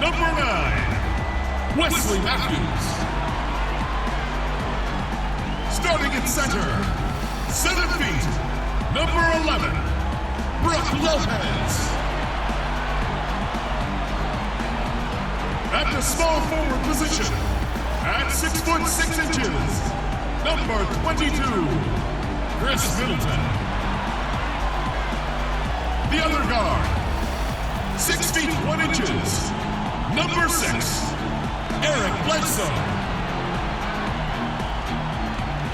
number 9, Wesley Matthews. Starting at center, 7 feet, number 11, Brook Lopez. At the small forward position, at 6 foot 6 inches, number 22, Chris Middleton. The other guard, 6 feet 1 inches, number 6, Eric Bledsoe.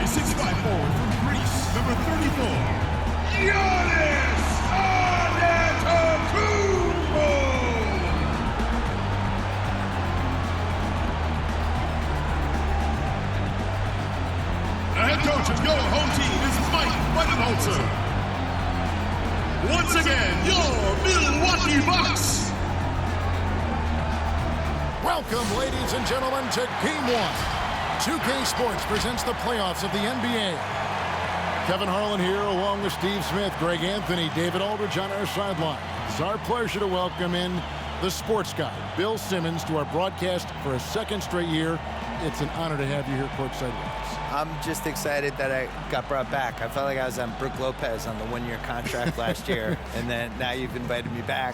A 6'5" forward from Greece, number 34, Giannis Antetokounmpo. The head coach of your home team is Mike Budenholzer. Once again, your Milwaukee Bucks. Welcome, ladies and gentlemen, to Game 1. 2K Sports presents the playoffs of the NBA. Kevin Harlan here, along with Steve Smith, Greg Anthony, David Aldridge on our sideline. It's our pleasure to welcome in the sports guy, Bill Simmons, to our broadcast for a second straight year. It's an honor to have you here courtside with us. I'm just excited that I got brought back. I felt like I was on Brook Lopez on the one-year contract last year, and then now you've invited me back.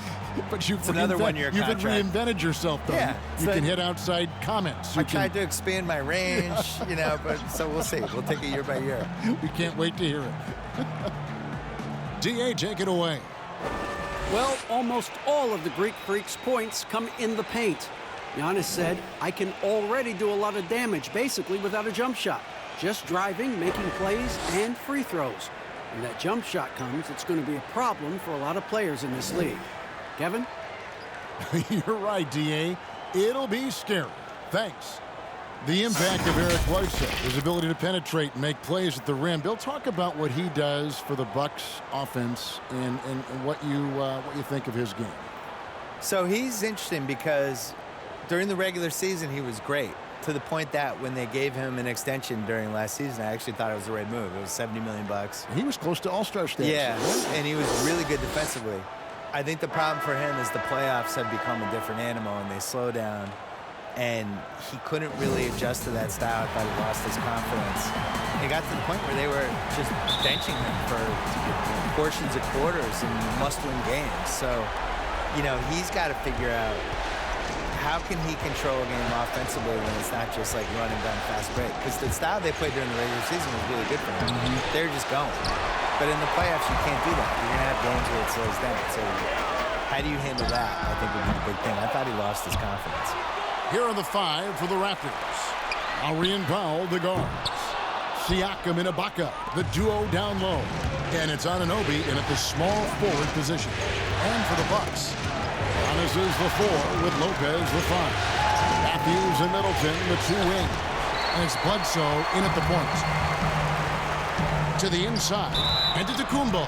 But you've another one-year contract. You've reinvented yourself, though. Yeah, you can hit outside comments. I tried to expand my range, but so we'll see. We'll take it year by year. We can't wait to hear it. DA, take it away. Well, almost all of the Greek Freak's points come in the paint. Giannis said, I can already do a lot of damage, basically without a jump shot. Just driving, making plays, and free throws. When that jump shot comes, it's going to be a problem for a lot of players in this league. Kevin? You're right, DA. It'll be scary. Thanks. The impact of Eric Bledsoe, his ability to penetrate and make plays at the rim. Bill, talk about what he does for the Bucks offense and what you think of his game. So he's interesting because during the regular season, he was great, to the point that when they gave him an extension during last season, I actually thought it was the right move. It was $70 million. He was close to all-star status. Yeah, and he was really good defensively. I think the problem for him is the playoffs have become a different animal, and they slow down, and he couldn't really adjust to that style. I thought he lost his confidence. It got to the point where they were just benching him for portions of quarters and must-win games. So, he's got to figure out how can he control a game offensively when it's not just like running down fast break? Because the style they played during the regular season was really good for them. They're just going. But in the playoffs, you can't do that. You're going to have games where it slows down. So how do you handle that, I think, would be the big thing. I thought he lost his confidence. Here are the 5 for the Raptors. Lowry and Powell, the guards. Siakam and Ibaka, the duo down low. And it's Anunoby in at the small forward position. And for the Bucks, Giannis is the 4 with Lopez the 5. Matthews and Middleton the 2 wing. And it's Bledsoe in at the point. To the inside. And to Antetokounmpo.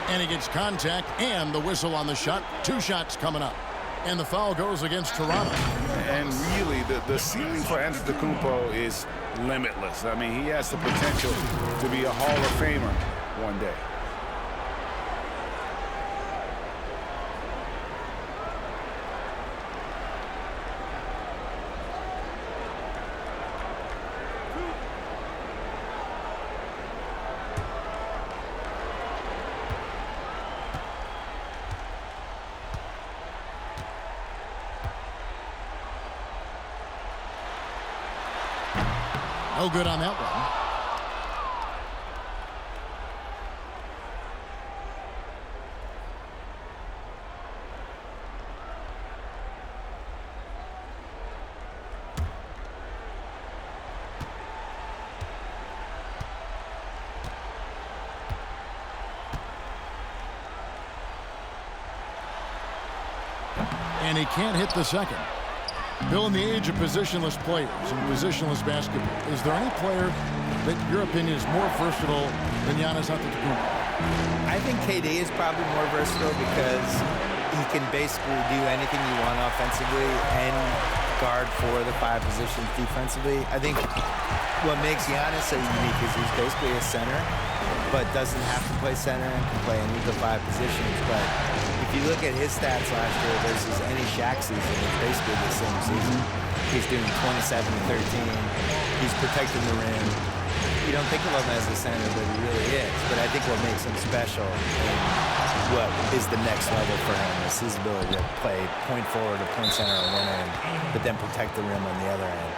And he gets contact and the whistle on the shot. 2 shots coming up. And the foul goes against Toronto. And really, the ceiling for Antetokounmpo is limitless. I mean, he has the potential to be a Hall of Famer one day. No good on that one. And he can't hit the second. Bill, in the age of positionless players and positionless basketball, is there any player that, in your opinion, is more versatile than Giannis Antetokounmpo? I think KD is probably more versatile because he can basically do anything you want offensively and guard for the 5 positions defensively. I think what makes Giannis so unique is he's basically a center, but doesn't have to play center and can play any of the 5 positions. But if you look at his stats last year versus any Shaq season, it's basically the same season. He's doing 27 to 13. He's protecting the rim. You don't think of him as a center, but he really is. But I think what makes him special and what is the next level for him is his ability to play point forward or point center on one end, but then protect the rim on the other end.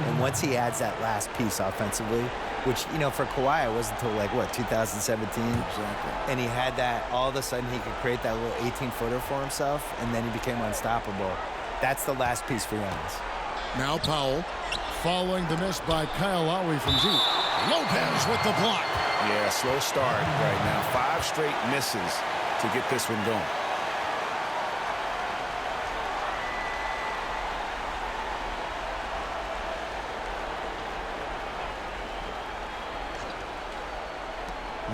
And once he adds that last piece offensively, which, you know, for Kawhi, it wasn't until, like, what, 2017? Exactly. And he had that, all of a sudden he could create that little 18-footer for himself, and then he became unstoppable. That's the last piece for Giannis. Now Powell, following the miss by Kyle Lowry from deep. Lopez with the block. Yeah, slow start right now. 5 straight misses to get this one going.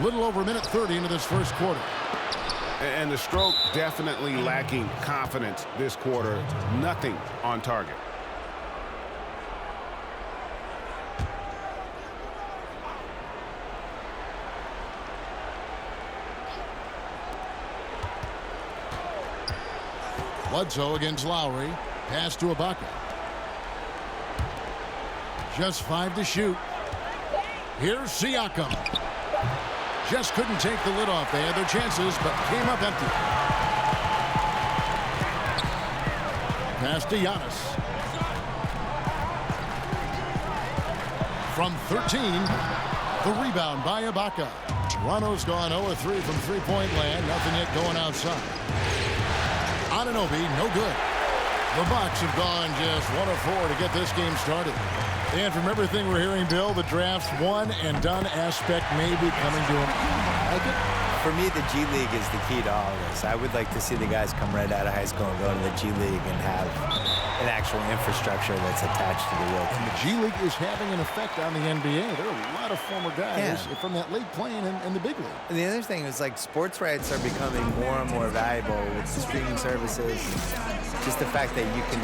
Little over a minute 30 into this first quarter. And the stroke definitely lacking confidence this quarter. Nothing on target. Bledsoe against Lowry. Pass to Ibaka. Just 5 to shoot. Here's Siakam. Just couldn't take the lid off. They had their chances, but came up empty. Pass to Giannis. From 13, the rebound by Ibaka. Toronto's gone 0-3 from three-point land. Nothing yet going outside. Anunoby, no good. The Bucks have gone just 1 of 4 to get this game started. And from everything we're hearing, Bill, the draft's one and done aspect may be coming to him. For me, the G League is the key to all of this. I would like to see the guys come right out of high school and go to the G League and have an actual infrastructure that's attached to the real team. And the G League is having an effect on the NBA. There are a lot of former guys from that league playing in the big league. And the other thing is, like, sports rights are becoming more and more valuable with the streaming services. Just the fact that you can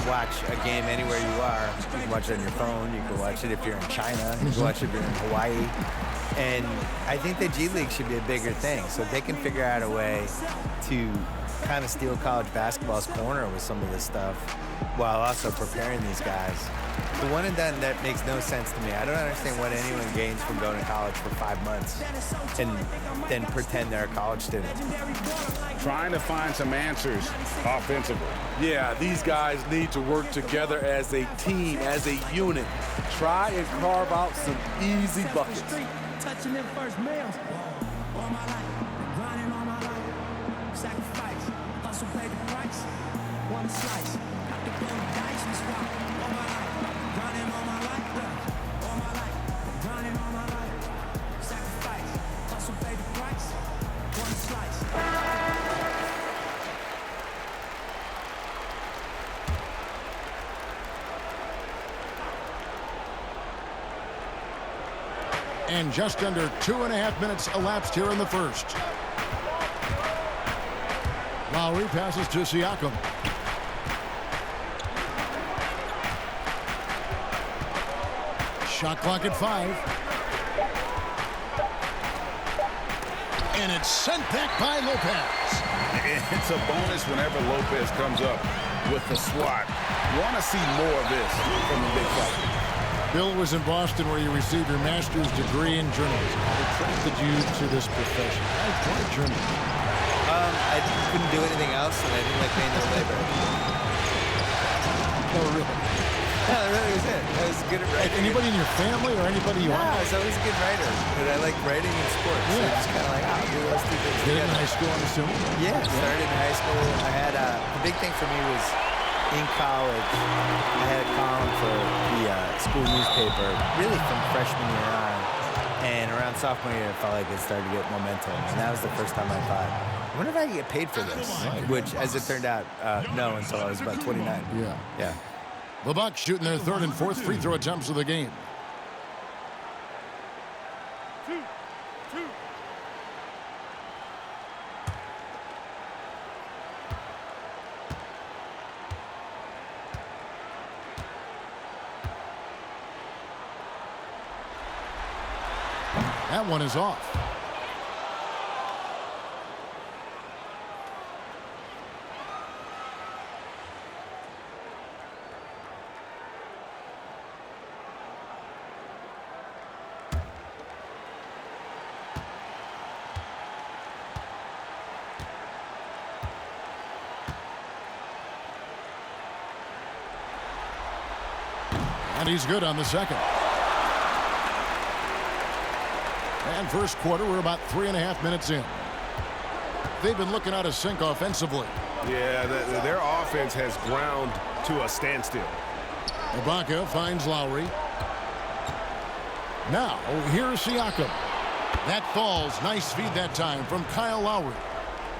watch a game anywhere you are. You can watch it on your phone. You can watch it if you're in China. You can watch it if you're in Hawaii. And I think the G League should be a bigger thing. So if they can figure out a way to kind of steal college basketball's corner with some of this stuff while also preparing these guys. The one and done, that makes no sense to me. I don't understand what anyone gains from going to college for 5 months and then pretend they're a college student. Trying to find some answers offensively. Yeah, these guys need to work together as a team, as a unit. Try and carve out some easy buckets. Touching them first meals. All my life, grinding all my life. Sacrifice, hustle, pay the price. One slice, got to blow the dice and swap. All my life, grinding all my life. All my life, grinding all my life. Sacrifice, hustle, pay the price. One slice. And just under 2.5 minutes elapsed here in the first. Lowry passes to Siakam. Shot clock at 5. And it's sent back by Lopez. It's a bonus whenever Lopez comes up with the swat. Want to see more of this from the big fella. Bill was in Boston where you received your master's degree in journalism. What attracted you to this profession? Why journalism? I couldn't do anything else, and I didn't like manual labor. Oh, really? No, that really was it. I was good at writing. Anybody in your family or anybody you No, want? I was always a good writer. But I like writing and sports. So Yeah. just kind of like, I'll do those two things Did it in together. high school, I'm assuming? Yeah, started in high school. I had the big thing for me was in college, I had a column for the school newspaper, really from freshman year on. And around sophomore year, I felt like it started to get momentum. And that was the first time I thought, I wonder if I could get paid for this. Which, as it turned out, no, until I was about 29. Yeah. Yeah. The Bucks shooting their third and fourth free throw attempts of the game. That one is off. And he's good on the second. And first quarter, we're about 3.5 minutes in. They've been looking out of sync offensively. Yeah, their offense has ground to a standstill. Ibaka finds Lowry. Now, here's Siakam. That falls. Nice feed that time from Kyle Lowry.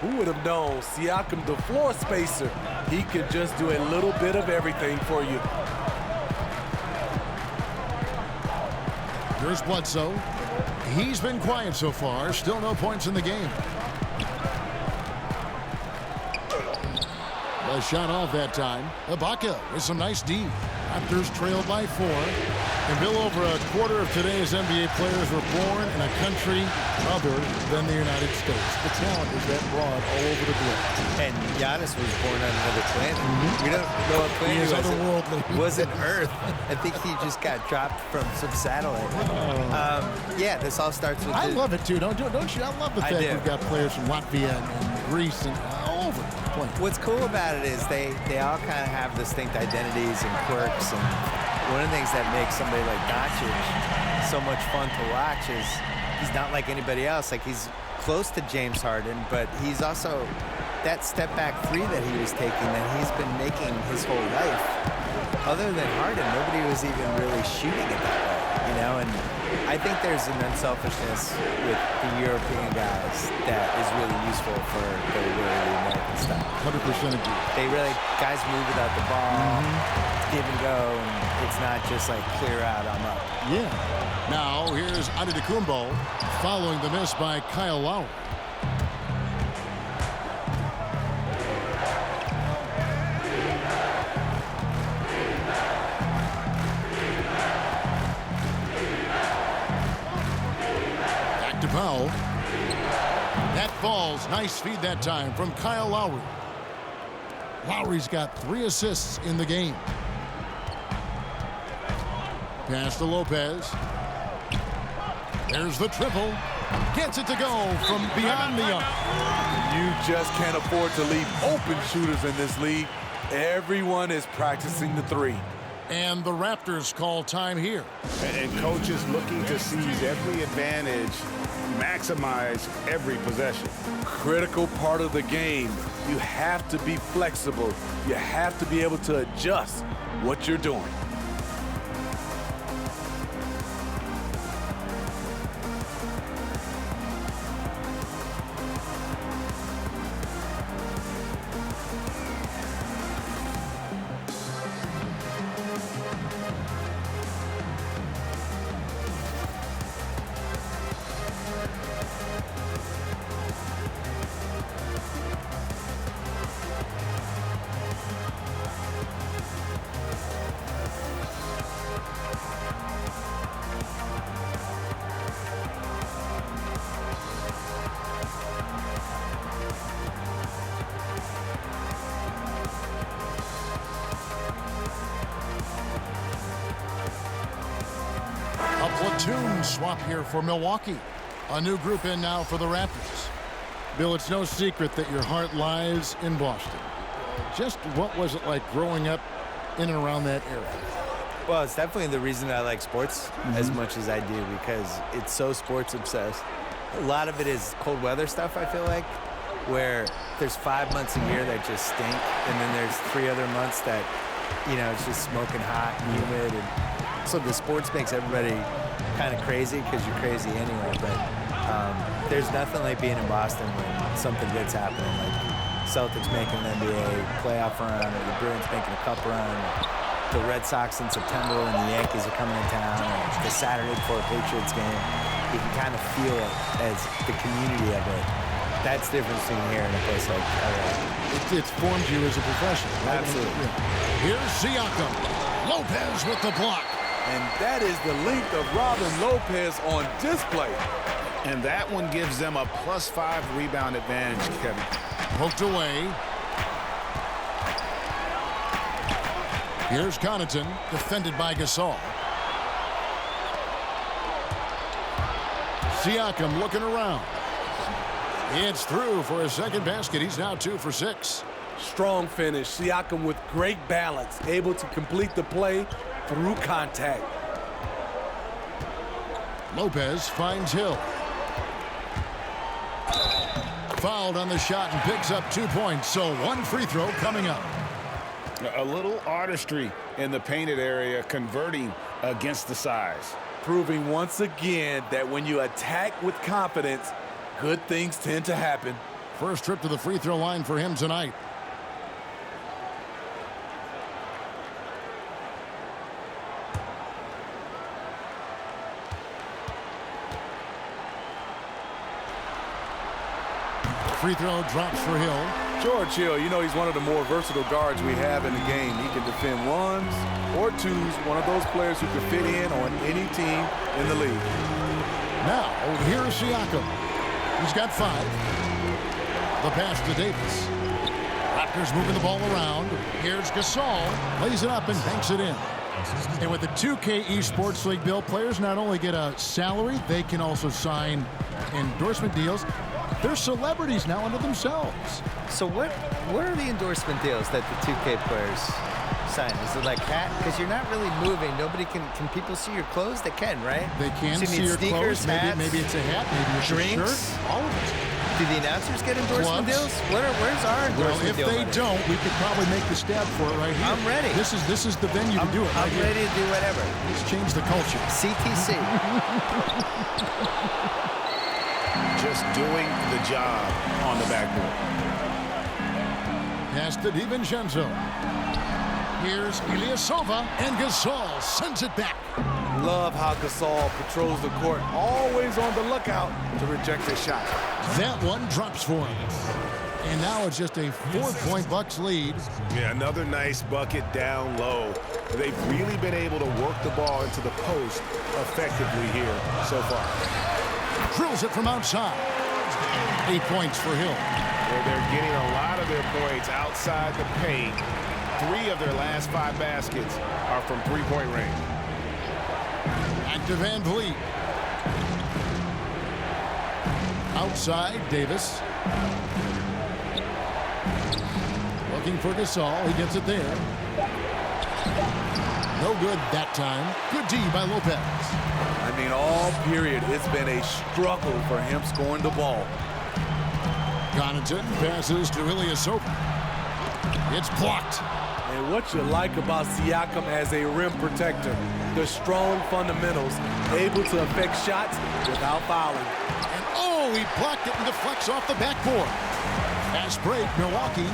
Who would have known Siakam, the floor spacer, he could just do a little bit of everything for you. Here's Bledsoe. He's been quiet so far. Still no points in the game. A shot off that time. Ibaka with some nice D. Raptors trail by 4. And Bill, over a quarter of today's NBA players were born in a country other than the United States. The talent is that broad all over the globe. And Giannis was born on another planet. We don't know what planet He is was. otherworldly. It wasn't Earth. I think he just got dropped from some satellite. Yeah, this all starts with. I love it too, don't you? I love the fact we've got players from Latvia and Greece and all over the place. What's cool about it is they all kind of have distinct identities and quirks, and one of the things that makes somebody like Doncic so much fun to watch is he's not like anybody else. Like, he's close to James Harden, but he's also that step back three that he was taking that he's been making his whole life. Other than Harden, nobody was even really shooting it that way, you know? And I think there's an unselfishness with the European guys that is really useful for the American style. 100% agree. They really, guys move without the ball, give and go, and it's not just like clear out, I'm up. Yeah. Now, here's Antetokounmpo following the miss by Kyle Lowry. Back to Powell. That falls. Nice feed that time from Kyle Lowry. Lowry's got 3 assists in the game. Pass to Lopez. There's the triple. Gets it to go from beyond the arc. You just can't afford to leave open shooters in this league. Everyone is practicing the three. And the Raptors call time here. And coaches looking to seize every advantage, maximize every possession. Critical part of the game. You have to be flexible. You have to be able to adjust what you're doing. A platoon swap here for Milwaukee. A new group in now for the Raptors. Bill, it's no secret that your heart lies in Boston. Just what was it like growing up in and around that area? Well, it's definitely the reason I like sports as much as I do, because it's so sports obsessed. A lot of it is cold weather stuff, I feel like, where there's 5 months a year that just stink, and then there's 3 other months that, you know, it's just smoking hot and humid. And so the sports makes everybody kind of crazy because you're crazy anyway. But there's nothing like being in Boston when something good's happening, like Celtics making an NBA playoff run, or the Bruins making a cup run, the Red Sox in September when the Yankees are coming to town, or the Saturday before a Patriots game. You can kind of feel it as the community of it. That's the difference between here and a place like LA. It's formed you as a professional, right? Absolutely. Here's Siakam. Lopez with the block. And that is the length of Robin Lopez on display. And that one gives them a +5 rebound advantage, Kevin. Poked away. Here's Connaughton, defended by Gasol. Siakam looking around. It's through for his second basket. He's now 2 for 6. Strong finish. Siakam with great balance, able to complete the play through contact. Lopez finds Hill. Fouled on the shot and picks up 2 points, so one free throw coming up. A little artistry in the painted area, converting against the size. Proving once again that when you attack with confidence, good things tend to happen. First trip to the free throw line for him tonight. Free throw drops for Hill. George Hill, you know he's one of the more versatile guards we have in the game. He can defend ones or twos, one of those players who can fit in on any team in the league. Now, here's Siakam. He's got 5. The pass to Davis. Raptors moving the ball around. Here's Gasol. Lays it up and banks it in. And with the 2K Esports League, Bill, players not only get a salary, they can also sign endorsement deals. They're celebrities now unto themselves. So what are the endorsement deals that the 2K players sign? Is it like hat? Because you're not really moving. Nobody can people see your clothes? They can, right? They can so you see need your sneakers, clothes. hats, Maybe it's a hat, maybe it's drinks, a shirt. All of it. Do the announcers get endorsement Clubs. deals? Where's our endorsement Well, if deal they money? don't, we could probably make the stab for it right here. I'm ready. This is the venue to do it. I'm ready to do whatever. Let's change the culture. CTC. Just doing the job on the backboard. Pass to DiVincenzo. Here's Ilyasova, and Gasol sends it back. Love how Gasol patrols the court, always on the lookout to reject a shot. That one drops for him. And now it's just a 4-point Bucks lead. Yeah, another nice bucket down low. They've really been able to work the ball into the post effectively here so far. Drills it from outside. 8 points for Hill. They're getting a lot of their points outside the paint. 3 of their last 5 baskets are from three-point range. Back to Van Vliet. Outside, Davis. Looking for Gasol. He gets it there. No good that time. Good D by Lopez. I mean, all period, it's been a struggle for him scoring the ball. Connaughton passes to Ilyasova. It's blocked. And what you like about Siakam as a rim protector, the strong fundamentals, able to affect shots without fouling. And oh, he blocked it and deflects off the backboard. Fast break, Milwaukee.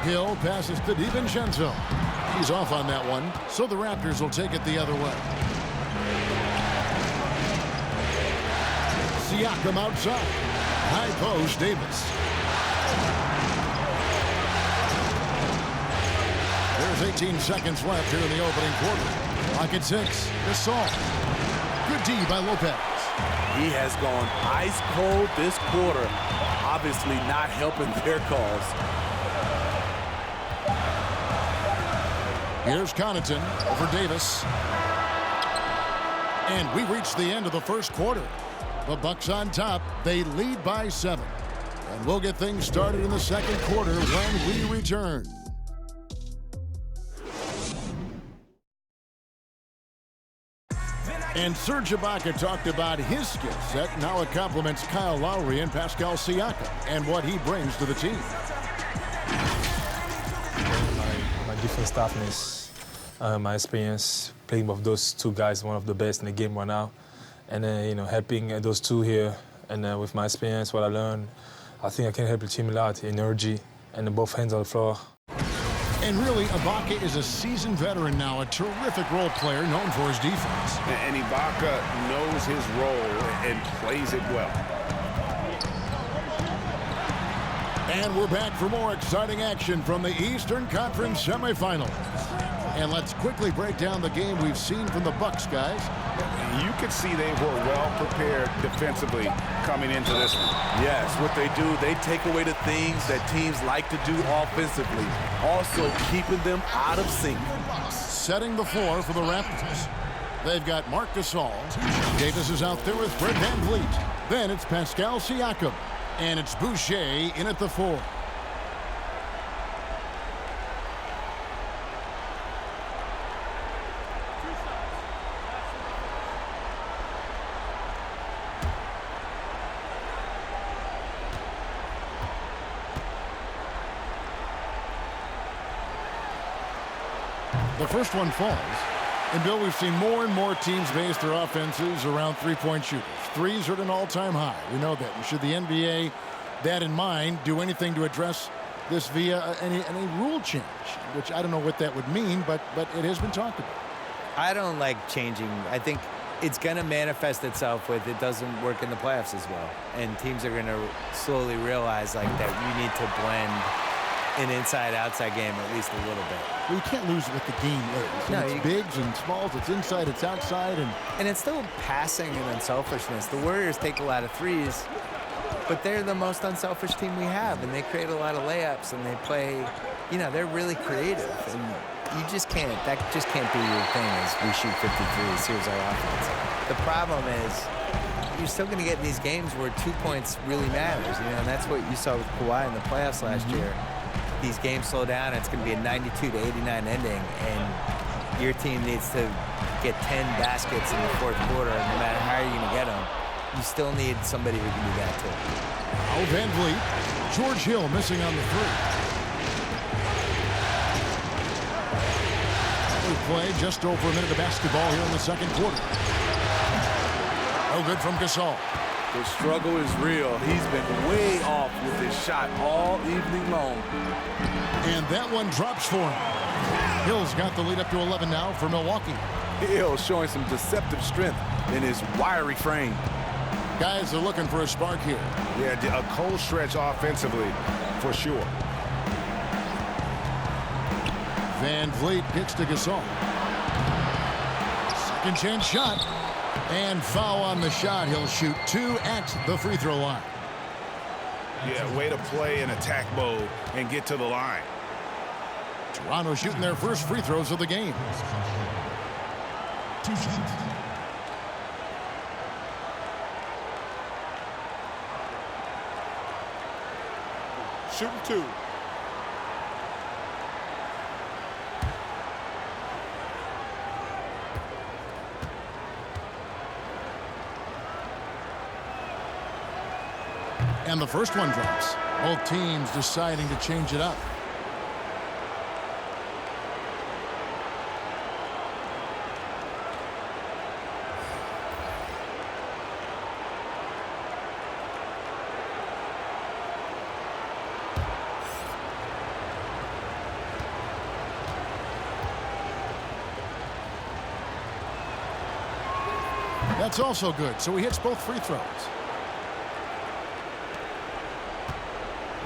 Hill passes to DiVincenzo. He's off on that one, so the Raptors will take it the other way. Siakam outside. High post, Davis. There's 18 seconds left here in the opening quarter. Clock at 6. Gasol. Good D by Lopez. He has gone ice cold this quarter, obviously not helping their cause. Here's Connaughton over Davis. And we reach the end of the first quarter. The Bucks on top. They lead by 7. And we'll get things started in the second quarter when we return. And Serge Ibaka talked about his skill set. Now it complements Kyle Lowry and Pascal Siakam and what he brings to the team. My defense toughness, my experience playing with those 2 guys, one of the best in the game right now. And then, helping those 2 here. And with my experience, what I learned, I think I can help the team a lot, energy, and both hands on the floor. And really, Ibaka is a seasoned veteran now, a terrific role player known for his defense. And Ibaka knows his role and plays it well. And we're back for more exciting action from the Eastern Conference semifinals. And let's quickly break down the game we've seen from the Bucks, guys. You could see they were well prepared defensively coming into this one. Yes, what they do, they take away the things that teams like to do offensively, also keeping them out of sync. Setting the floor for the Raptors. They've got Marc Gasol. Davis is out there with Fred VanVleet. Then it's Pascal Siakam. And it's Boucher in at the 4. The first one falls. And, Bill, we've seen more and more teams base their offenses around three-point shooters. Threes are at an all-time high. We know that. And should the NBA, that in mind, do anything to address this via any rule change, which I don't know what that would mean, but it has been talked about. I don't like changing. I think it's going to manifest itself with it doesn't work in the playoffs as well. And teams are going to slowly realize like that you need to blend an inside-outside game at least a little bit. Well, you can't lose what the game is. No, it's bigs and smalls, it's inside, it's outside. And it's still passing and unselfishness. The Warriors take a lot of threes, but they're the most unselfish team we have, and they create a lot of layups, and they play, they're really creative. And that just can't be your thing is we shoot 53s, here's our offense. The problem is you're still going to get in these games where 2 points really matters, and that's what you saw with Kawhi in the playoffs last year. These games slow down, it's going to be a 92-89 ending, and your team needs to get 10 baskets in the fourth quarter, and no matter how you're going to get them, you still need somebody who can do that too. Oh, Van Vliet. George Hill missing on the three. We play just over a minute of basketball here in the second quarter. No good from Gasol. The struggle is real. He's been way off with his shot all evening long. And that one drops for him. Hill's got the lead up to 11 now for Milwaukee. Hill showing some deceptive strength in his wiry frame. Guys are looking for a spark here. Yeah, a cold stretch offensively for sure. Van Vliet kicks to Gasol. Second chance shot. And foul on the shot. He'll shoot 2 at the free throw line. Yeah, way to play in attack mode and get to the line. Toronto shooting their first free throws of the game. 2 shots. Shooting 2. And the first one drops. Both teams deciding to change it up. That's also good. So he hits both free throws.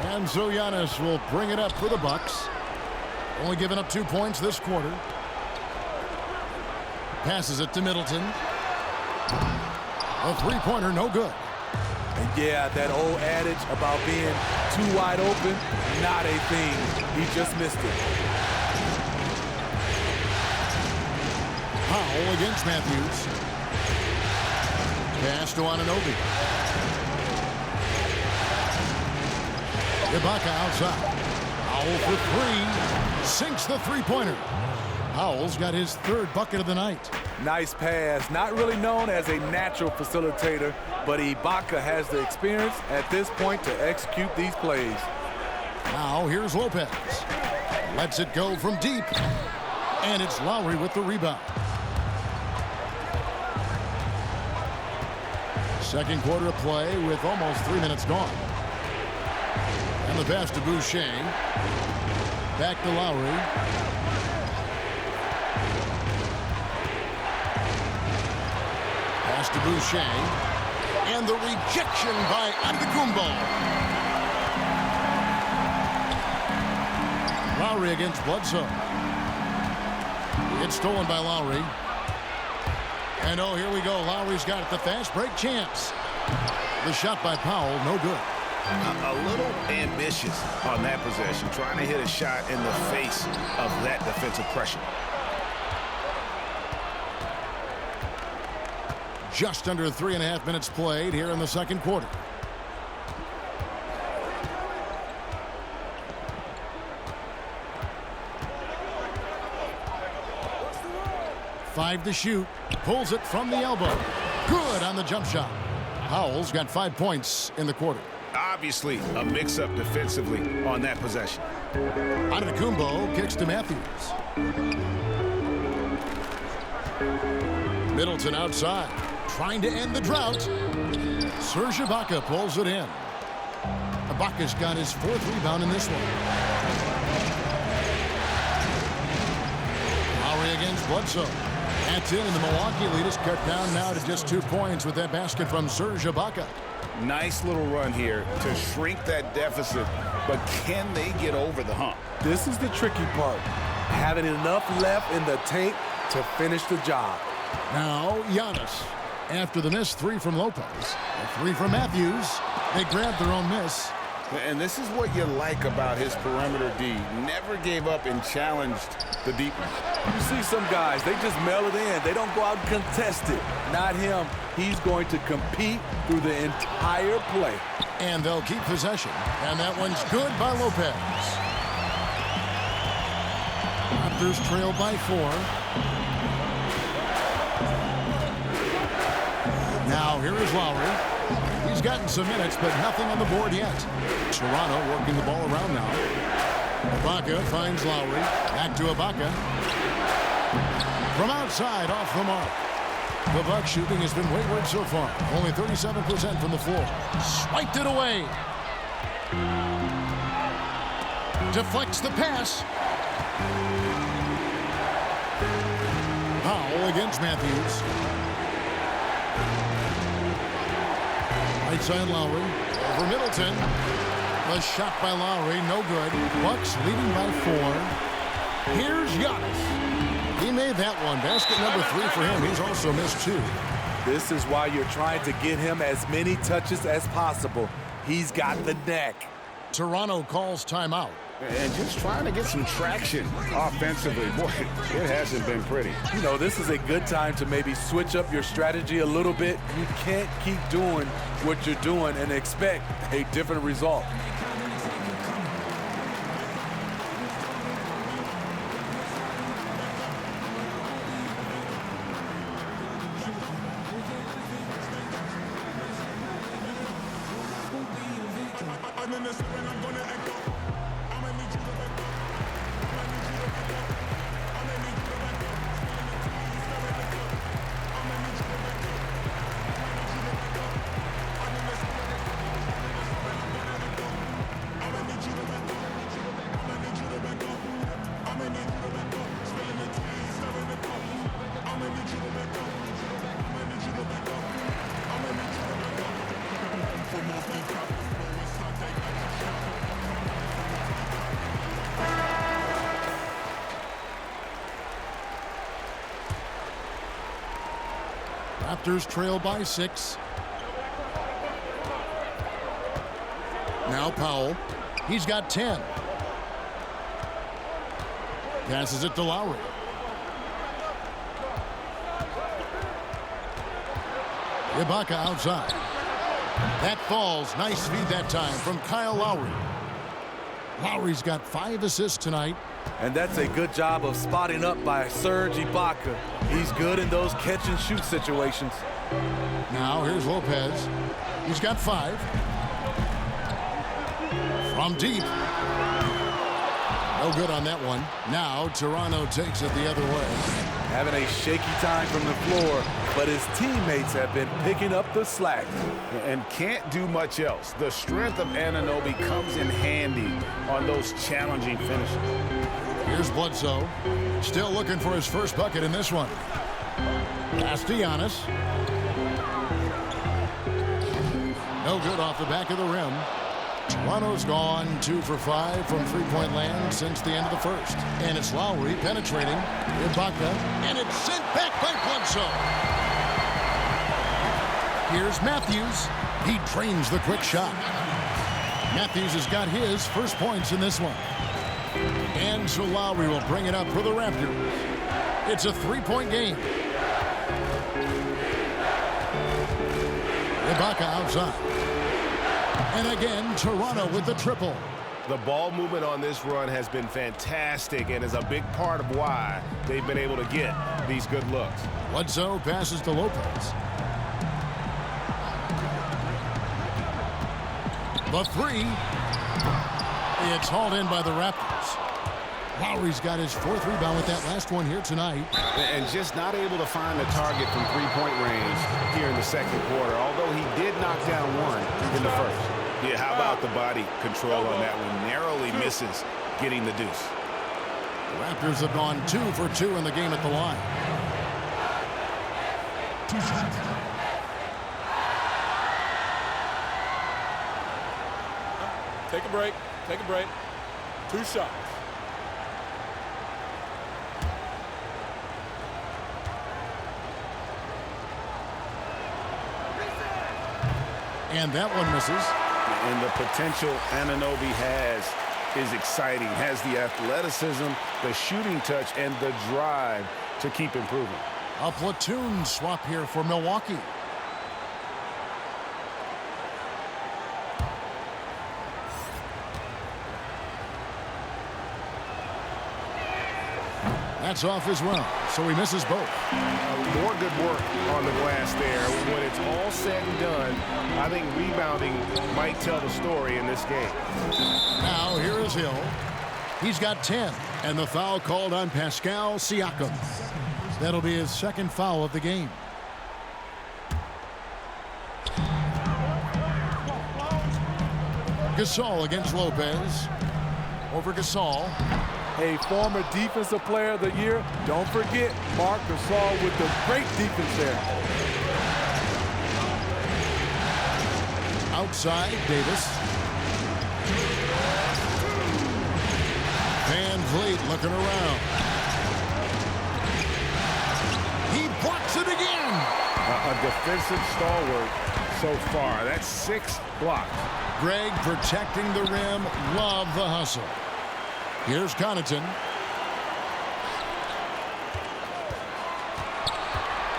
And so Giannis will bring it up for the Bucks. Only giving up 2 points this quarter. Passes it to Middleton. A three-pointer, no good. And yeah, that old adage about being too wide open, not a thing. He just missed it. Powell against Matthews. Pass to Anunoby. Ibaka outside. Powell for three. Sinks the three-pointer. Powell's got his third bucket of the night. Nice pass. Not really known as a natural facilitator, but Ibaka has the experience at this point to execute these plays. Now here's Lopez. Lets it go from deep. And it's Lowry with the rebound. Second quarter of play with almost 3 minutes gone. And the pass to Boucher. Back to Lowry. Pass to Boucher. And the rejection by Antetokounmpo. Lowry against Bledsoe. It's stolen by Lowry. And oh, here we go. Lowry's got it. The fast break chance. The shot by Powell, no good. A little ambitious on that possession, trying to hit a shot in the face of that defensive pressure. Just under 3.5 minutes played here in the second quarter. Five to shoot. Pulls it from the elbow. Good on the jump shot. Powell's got 5 points in the quarter. Obviously, a mix-up defensively on that possession. Antetokounmpo kicks to Matthews. Middleton outside, trying to end the drought. Serge Ibaka pulls it in. Ibaka's got his 4th rebound in this one. Lowry against Bledsoe. That's in, and the Milwaukee lead is cut down now to just 2 points with that basket from Serge Ibaka. Nice little run here to shrink that deficit, but can they get over the hump? This is the tricky part. Having enough left in the tank to finish the job. Now, Giannis. After the missed 3 from Lopez, a 3 from Matthews. They grabbed their own miss. And this is what you like about his perimeter D. Never gave up and challenged the deep one. You see some guys, they just mail it in. They don't go out and contest it. Not him. He's going to compete through the entire play. And they'll keep possession. And that one's good by Lopez. Raptors trail by 4. Now here is Lowry. He's gotten some minutes, but nothing on the board yet. Toronto working the ball around now. Ibaka finds Lowry. Back to Ibaka. From outside, off the mark. The Bucks shooting has been wayward so far. Only 37% from the floor. Swiped it away. Deflects the pass. Foul against Matthews. Right side Lowry. Over Middleton. The shot by Lowry, no good. Bucks leading by 4. Here's Giannis. He made that one. Basket number 3 for him. He's also missed 2. This is why you're trying to get him as many touches as possible. He's got the neck. Toronto calls timeout. And just trying to get some traction offensively. Boy, it hasn't been pretty. You know, this is a good time to maybe switch up your strategy a little bit. You can't keep doing what you're doing and expect a different result. Raptors trail by 6. Now Powell. He's got 10. Passes it to Lowry. Ibaka outside. That falls. Nice feed that time from Kyle Lowry. Lowry's got 5 assists tonight. And that's a good job of spotting up by Serge Ibaka. He's good in those catch-and-shoot situations. Now here's Lopez. He's got 5. From deep. No good on that one. Now Toronto takes it the other way. Having a shaky time from the floor, but his teammates have been picking up the slack. And can't do much else. The strength of Anunoby comes in handy on those challenging finishes. Here's Bledsoe. Still looking for his first bucket in this one. Pass to Giannis. No good off the back of the rim. Toronto's gone 2 for 5 from three-point land since the end of the first. And it's Lowry penetrating. Ibaka. And it's sent back by Bledsoe. Here's Matthews. He drains the quick shot. Matthews has got his first points in this one. And so Lowry will bring it up for the Raptors. It's a 3-point game. Ibaka outside. And again, Toronto with the triple. The ball movement on this run has been fantastic and is a big part of why they've been able to get these good looks. Bledsoe passes to Lopez. The 3. It's hauled in by the Raptors. Lowry's got his 4th rebound with that last one here tonight. And just not able to find the target from three-point range here in the second quarter, although he did knock down one in the first. Yeah, how about the body control on that one? Narrowly misses getting the deuce. The Raptors have gone 2 for 2 in the game at the line. 2 shots. Take a break. Take a break. 2 shots. And that one misses. And the potential Anunoby has is exciting. Has the athleticism, the shooting touch, and the drive to keep improving. A platoon swap here for Milwaukee. That's off as well, so he misses both. More good work on the glass there. When it's all said and done, I think rebounding might tell the story in this game. Now here is Hill. He's got 10, and the foul called on Pascal Siakam. That'll be his 2nd foul of the game. Gasol against Lopez. Over Gasol. A former defensive player of the year. Don't forget Marc Gasol with the great defense there. Outside, Davis. Van Vliet looking around. He blocks it again. A defensive stalwart so far. That's 6 blocks. Greg protecting the rim. Love the hustle. Here's Connaughton.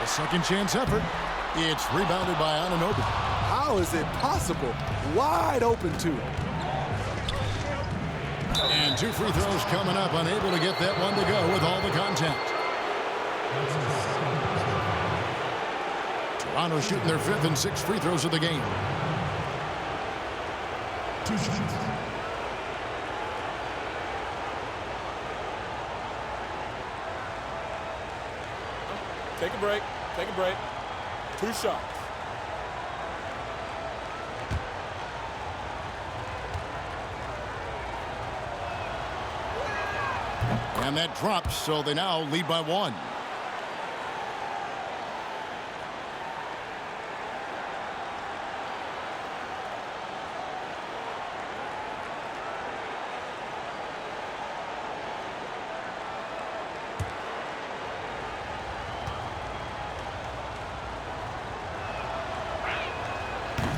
A second chance effort. It's rebounded by Anunoby. How is it possible? Wide open too. And 2 free throws coming up. Unable to get that one to go with all the contact. Toronto shooting their 5th and 6th free throws of the game. 2 shots. Take a break. Take a break. 2 shots. And that drops, so they now lead by 1.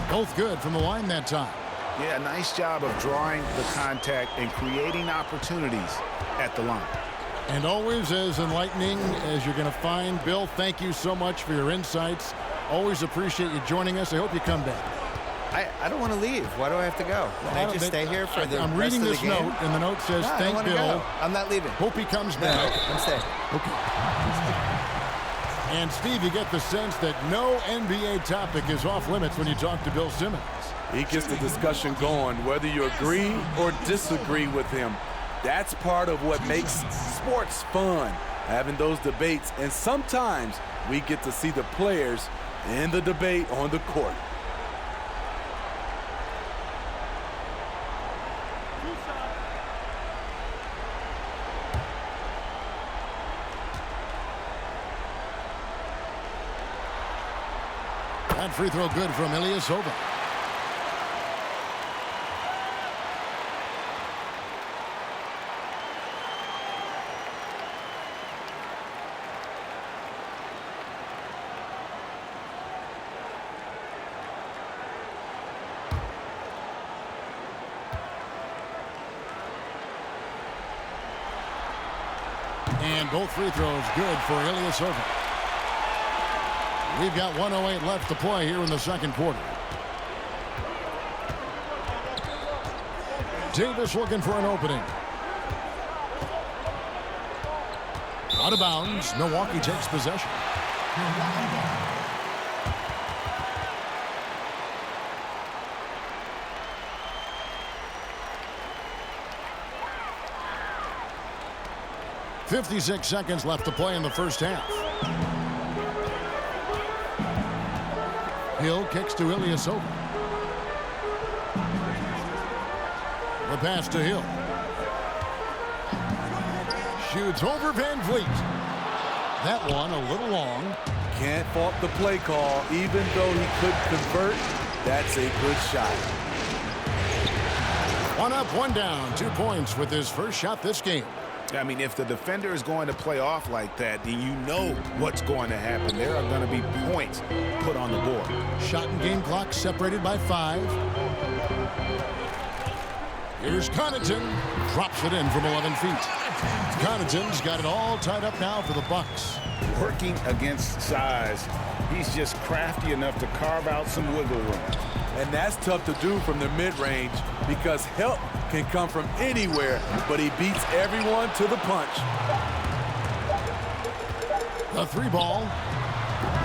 Both good from the line that time. Yeah, nice job of drawing the contact and creating opportunities at the line. And always as enlightening as you're going to find. Bill, thank you so much for your insights. Always appreciate you joining us. I hope you come back. I don't want to leave. Why do I have to go? Can I just stay here for the I'm rest reading of the this game? note, and the note says, No, thank Bill. Go. I'm not leaving. Hope he comes No, back. I'm staying. Okay. And, Steve, you get the sense that no NBA topic is off limits when you talk to Bill Simmons. He gets the discussion going, whether you agree or disagree with him. That's part of what makes sports fun, having those debates. And sometimes we get to see the players in the debate on the court. That free throw good from Ilyasova. And both free throws good for Ilyasova. We've got 1:08 left to play here in the second quarter. Davis looking for an opening. Out of bounds. Milwaukee takes possession. 56 seconds left to play in the first half. Hill kicks to Ilyasova. The pass to Hill. Shoots over Van Vliet. That one a little long. Can't fault the play call. Even though he couldn't convert, that's a good shot. 1 up, 1 down. 2 points with his first shot this game. I mean, if the defender is going to play off like that, then you know what's going to happen. There are going to be points put on the board. Shot and game clock separated by 5. Here's Connaughton. Drops it in from 11 feet. Connaughton's got it all tied up now for the Bucks. Working against size, he's just crafty enough to carve out some wiggle room. And that's tough to do from the mid-range because help can come from anywhere, but he beats everyone to the punch. The 3 ball.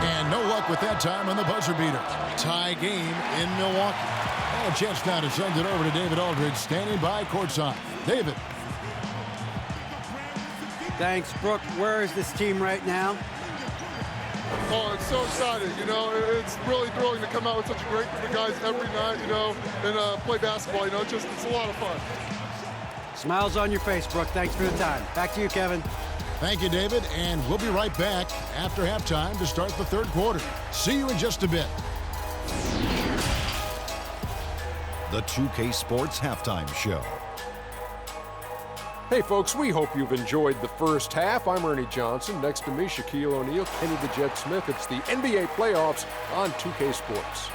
And no luck with that time on the buzzer beater. Tie game in Milwaukee. And a chance now to send it over to David Aldridge, standing by courtside. David. Thanks, Brooke. Where is this team right now? Oh, it's so exciting. You know, it's really thrilling to come out with such a great group of guys every night, you know, and play basketball. You know, it's a lot of fun. Smiles on your face, Brooke. Thanks for the time. Back to you, Kevin. Thank you, David, and we'll be right back after halftime to start the third quarter. See you in just a bit. The 2K Sports Halftime Show. Hey folks, we hope you've enjoyed the first half. I'm Ernie Johnson. Next to me, Shaquille O'Neal, Kenny the Jet Smith. It's the NBA playoffs on 2K Sports.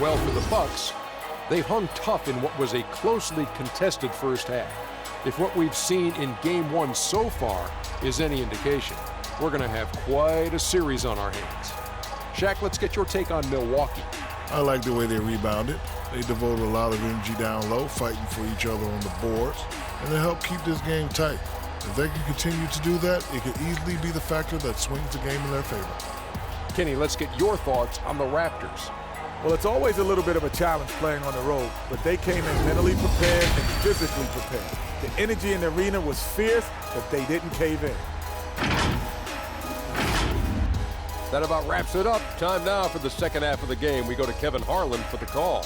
Well, for the Bucks, they hung tough in what was a closely contested first half. If what we've seen in Game 1 so far is any indication, we're going to have quite a series on our hands. Shaq, let's get your take on Milwaukee. I like the way they rebounded. They devoted a lot of energy down low, fighting for each other on the boards, and they helped keep this game tight. If they can continue to do that, it could easily be the factor that swings the game in their favor. Kenny, let's get your thoughts on the Raptors. Well, it's always a little bit of a challenge playing on the road, but they came in mentally prepared and physically prepared. The energy in the arena was fierce, but they didn't cave in. That about wraps it up. Time now for the second half of the game. We go to Kevin Harlan for the call.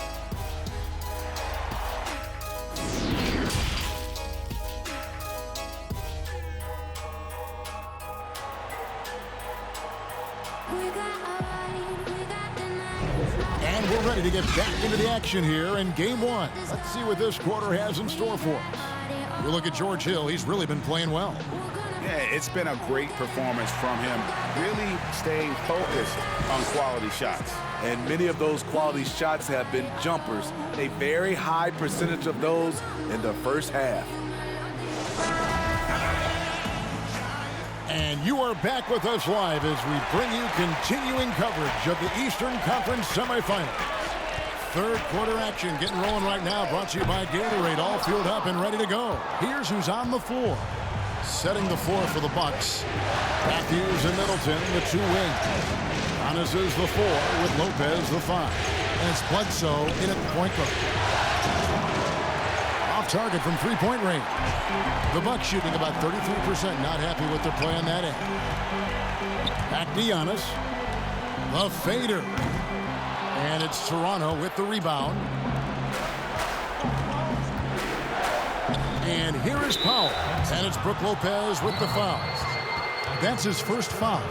And we're ready to get back into the action here in Game 1. Let's see what this quarter has in store for us. You look at George Hill. He's really been playing well. Yeah, it's been a great performance from him, really staying focused on quality shots. And many of those quality shots have been jumpers, a very high percentage of those in the first half. And you are back with us live as we bring you continuing coverage of the Eastern Conference semifinals. Third quarter action getting rolling right now, brought to you by Gatorade, all fueled up and ready to go. Here's who's on the floor. Setting the floor for the Bucks. Matthews and Middleton, the 2 wings. Giannis is the 4 with Lopez the 5. And it's Bledsoe in at the point guard. Off target from 3-point range. The Bucks shooting about 33%. Not happy with their play on that end. Back to Giannis. The fader. And it's Toronto with the rebound. And here is Powell. And it's Brook Lopez with the fouls. That's his first foul.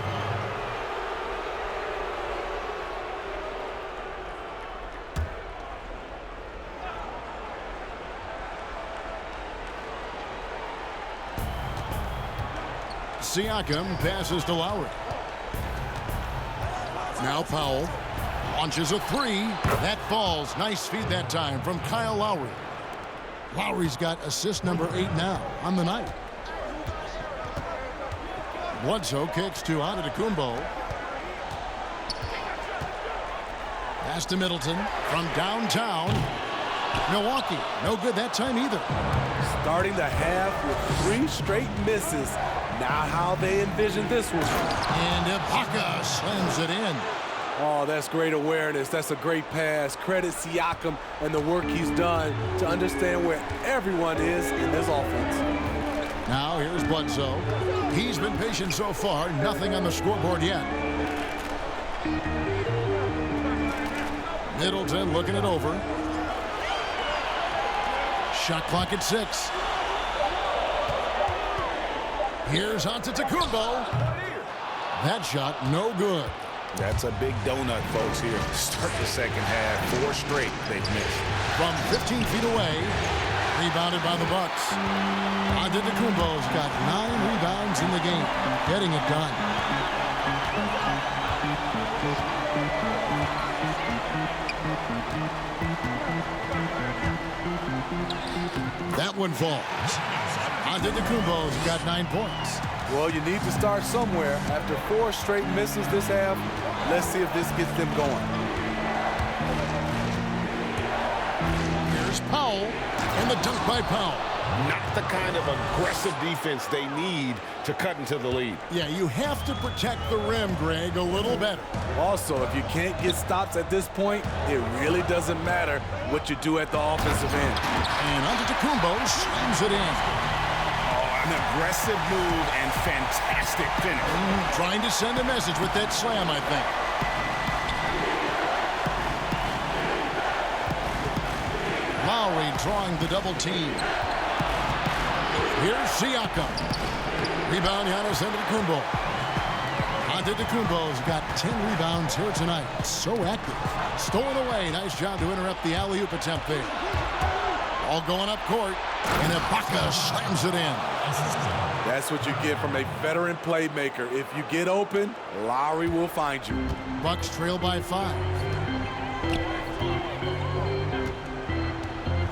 Siakam passes to Lowry. Now Powell launches a 3. That falls. Nice feed that time from Kyle Lowry. Lowry's got assist number 8 now on the night. Bledsoe kicks to Antetokounmpo. Pass to Middleton from downtown. Milwaukee, no good that time either. Starting the half with 3 straight misses. Now how they envision this one. And Ibaka slams it in. Oh, that's great awareness. That's a great pass. Credit Siakam and the work he's done to understand where everyone is in this offense. Now here's Bledsoe. He's been patient so far. Nothing on the scoreboard yet. Middleton looking it over. Shot clock at 6. Here's Antetokounmpo. That shot no good. That's a big donut, folks, here. Start the second half. 4 straight they've missed. From 15 feet away, rebounded by the Bucks. Antetokounmpo's got 9 rebounds in the game, getting it done. That one falls. Antetokounmpo's got 9 points. Well, you need to start somewhere. After 4 straight misses this half, let's see if this gets them going. Here's Powell, and the dunk by Powell. Not the kind of aggressive defense they need to cut into the lead. Yeah, you have to protect the rim, Greg, a little better. Also, if you can't get stops at this point, it really doesn't matter what you do at the offensive end. And Antetokounmpo slams it in. An aggressive move and fantastic finish. Trying to send a message with that slam, I think. Lowry drawing the double team. Here's Siakam. Rebound, Giannis Antetokounmpo. Antetokounmpo's got 10 rebounds here tonight. So active. Stolen away. Nice job to interrupt the alley-oop attempt there. All going up court. And Ibaka slams it in. That's what you get from a veteran playmaker. If you get open, Lowry will find you. Bucks trail by 5.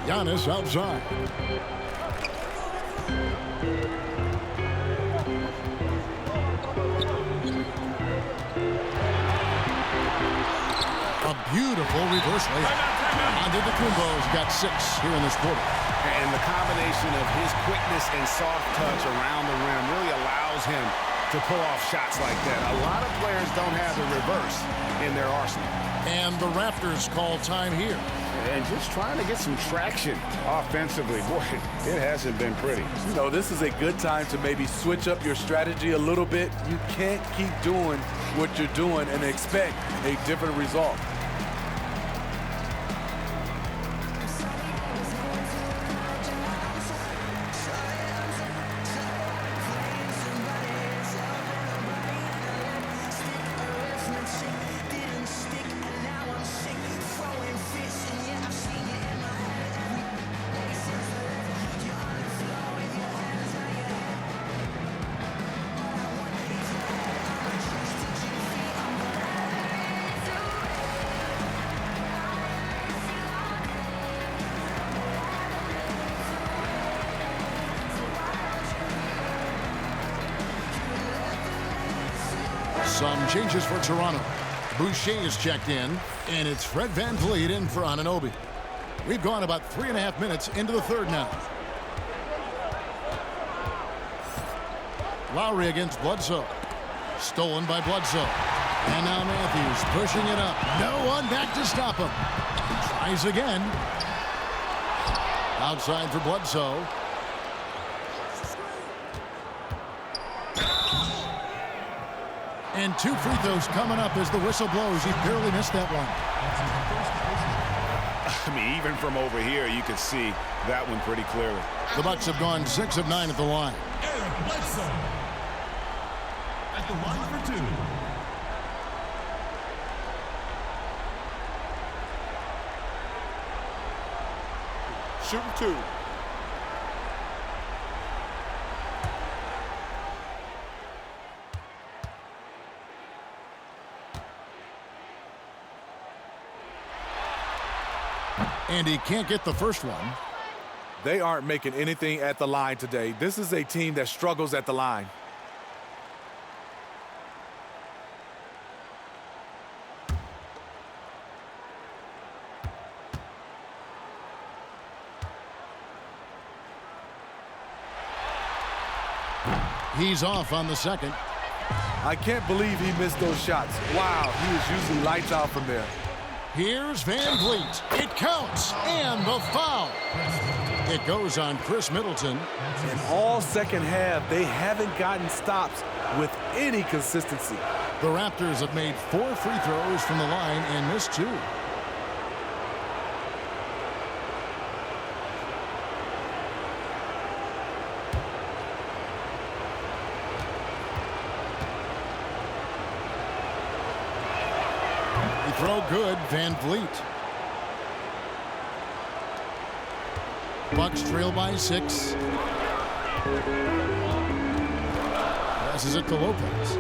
Giannis outside. A beautiful reverse layup. Antetokounmpo's got 6 here in this quarter. And the combination of his quickness and soft touch around the rim really allows him to pull off shots like that. A lot of players don't have the reverse in their arsenal. And the Raptors call time here. And just trying to get some traction offensively. Boy, it hasn't been pretty. You know, this is a good time to maybe switch up your strategy a little bit. You can't keep doing what you're doing and expect a different result. Some changes for Toronto. Boucher is checked in, and it's Fred VanVleet in for Anunoby. We've gone about 3.5 minutes into the third now. Lowry against Bledsoe. Stolen by Bledsoe. And now Matthews pushing it up. No one back to stop him. Tries again. Outside for Bledsoe. And 2 free throws coming up as the whistle blows. He barely missed that one. I mean, even from over here, you can see that one pretty clearly. The Bucks have gone 6 of 9 at the line. Eric Bledsoe at the line for 2. Shooting 2. And he can't get the first one. They aren't making anything at the line today. This is a team that struggles at the line. He's off on the second. I can't believe he missed those shots. Wow, he was usually lights out from there. Here's VanVleet. It counts. And the foul. It goes on Chris Middleton. And all second half, they haven't gotten stops with any consistency. The Raptors have made 4 free throws from the line and missed 2. Throw good, Van Vliet. Bucks trail by 6. Passes it to Lopez.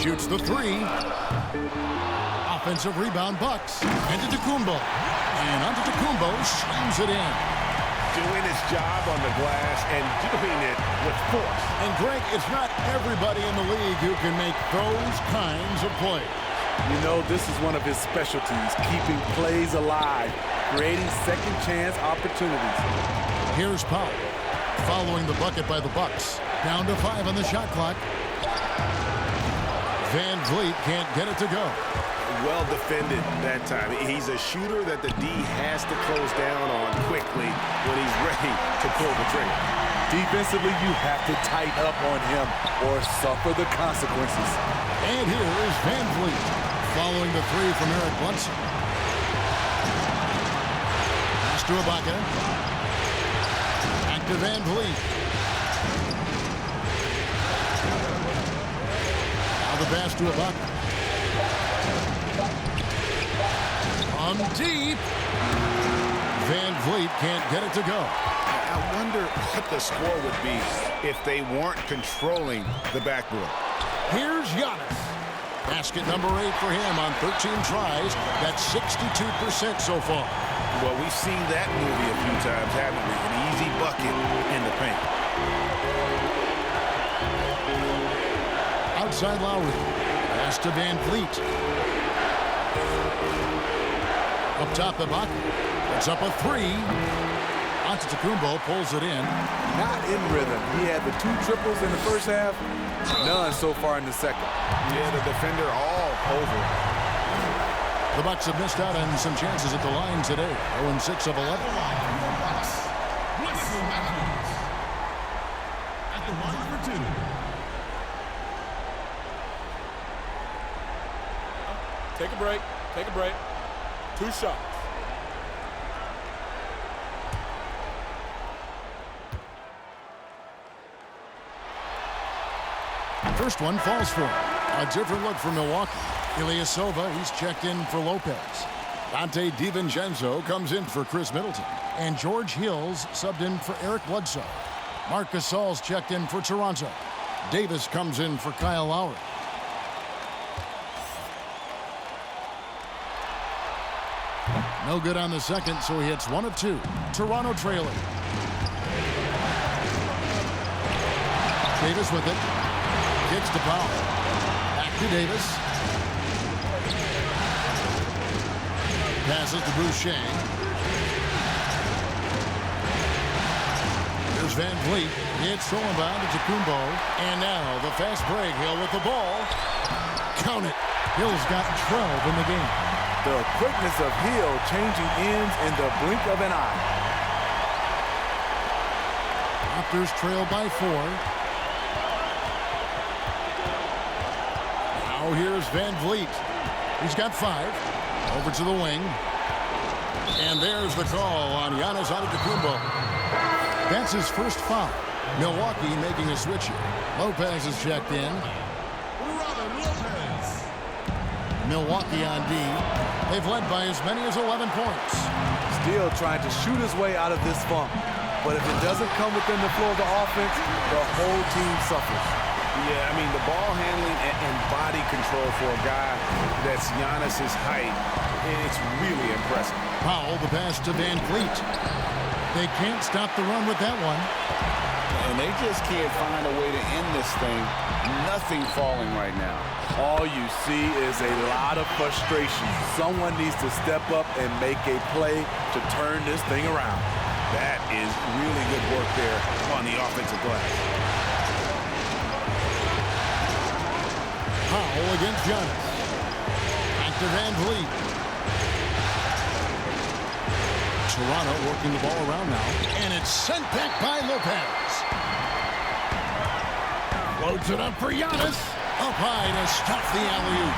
Shoots the 3. Offensive rebound, Bucks. Antetokounmpo. And Antetokounmpo slams it in. Doing his job on the glass and doing it with force. And Greg, it's not everybody in the league who can make those kinds of plays. You know, this is one of his specialties, keeping plays alive, creating second chance opportunities. Here's Powell, following the bucket by the Bucks. Down to 5 on the shot clock. Van Vliet can't get it to go. Well defended that time. He's a shooter that the D has to close down on quickly when he's ready to pull the trigger. Defensively, you have to tighten up on him or suffer the consequences. And here is Van Vliet, following the 3 from Eric Bledsoe. Pass to Ibaka. Back to Van Vliet. Now the pass to Ibaka. On deep. Van Vliet can't get it to go. I wonder what the score would be if they weren't controlling the backboard. Here's Giannis. Basket number 8 for him on 13 tries. That's 62% so far. Well, we've seen that movie a few times, haven't we? An easy bucket in the paint. Outside Lowry. Pass to Van Vliet. Up top, Ibaka. It's up a 3. Antetokounmpo pulls it in. Not in rhythm. He had the 2 triples in the first half, none so far in the second. Yeah, the defender all over. The Bucks have missed out on some chances at the line today. 0-6 of 11. At the line for 2. Take a break. Take a break. 2 shots. First one falls for him. A different look for Milwaukee. Ilyasova, he's checked in for Lopez. Dante DiVincenzo comes in for Chris Middleton. And George Hill's subbed in for Eric Bledsoe. Marc Gasol's checked in for Toronto. Davis comes in for Kyle Lowry. No good on the second, so he hits 1 of 2. Toronto trailing. Davis with it. Kicks to Powell. Back to Davis. Passes to Boucher. Here's Van Vliet. It's thrown by Antetokounmpo. And now the fast break. Hill with the ball. Count it. Hill's got 12 in the game. The quickness of Hill changing ends in the blink of an eye. Raptors trail by 4. Now here's Van Vliet. He's got 5. Over to the wing. And there's the call on Giannis Antetokounmpo. That's his first foul. Milwaukee making a switch here. Lopez is checked in. Milwaukee on D. They've led by as many as 11 points. Still trying to shoot his way out of this funk. But if it doesn't come within the flow of the offense, the whole team suffers. Yeah, I mean, the ball handling and body control for a guy that's Giannis's height, it's really impressive. Powell, the pass to Van Vliet. They can't stop the run with that one. And they just can't find a way to end this thing. Nothing falling right now. All you see is a lot of frustration. Someone needs to step up and make a play to turn this thing around. That is really good work there on the offensive glass. Powell against Giannis. Back to Van Vliet. Toronto working the ball around now. And it's sent back by Lopez. Loads it up for Giannis. Up high to stop the alley-oop.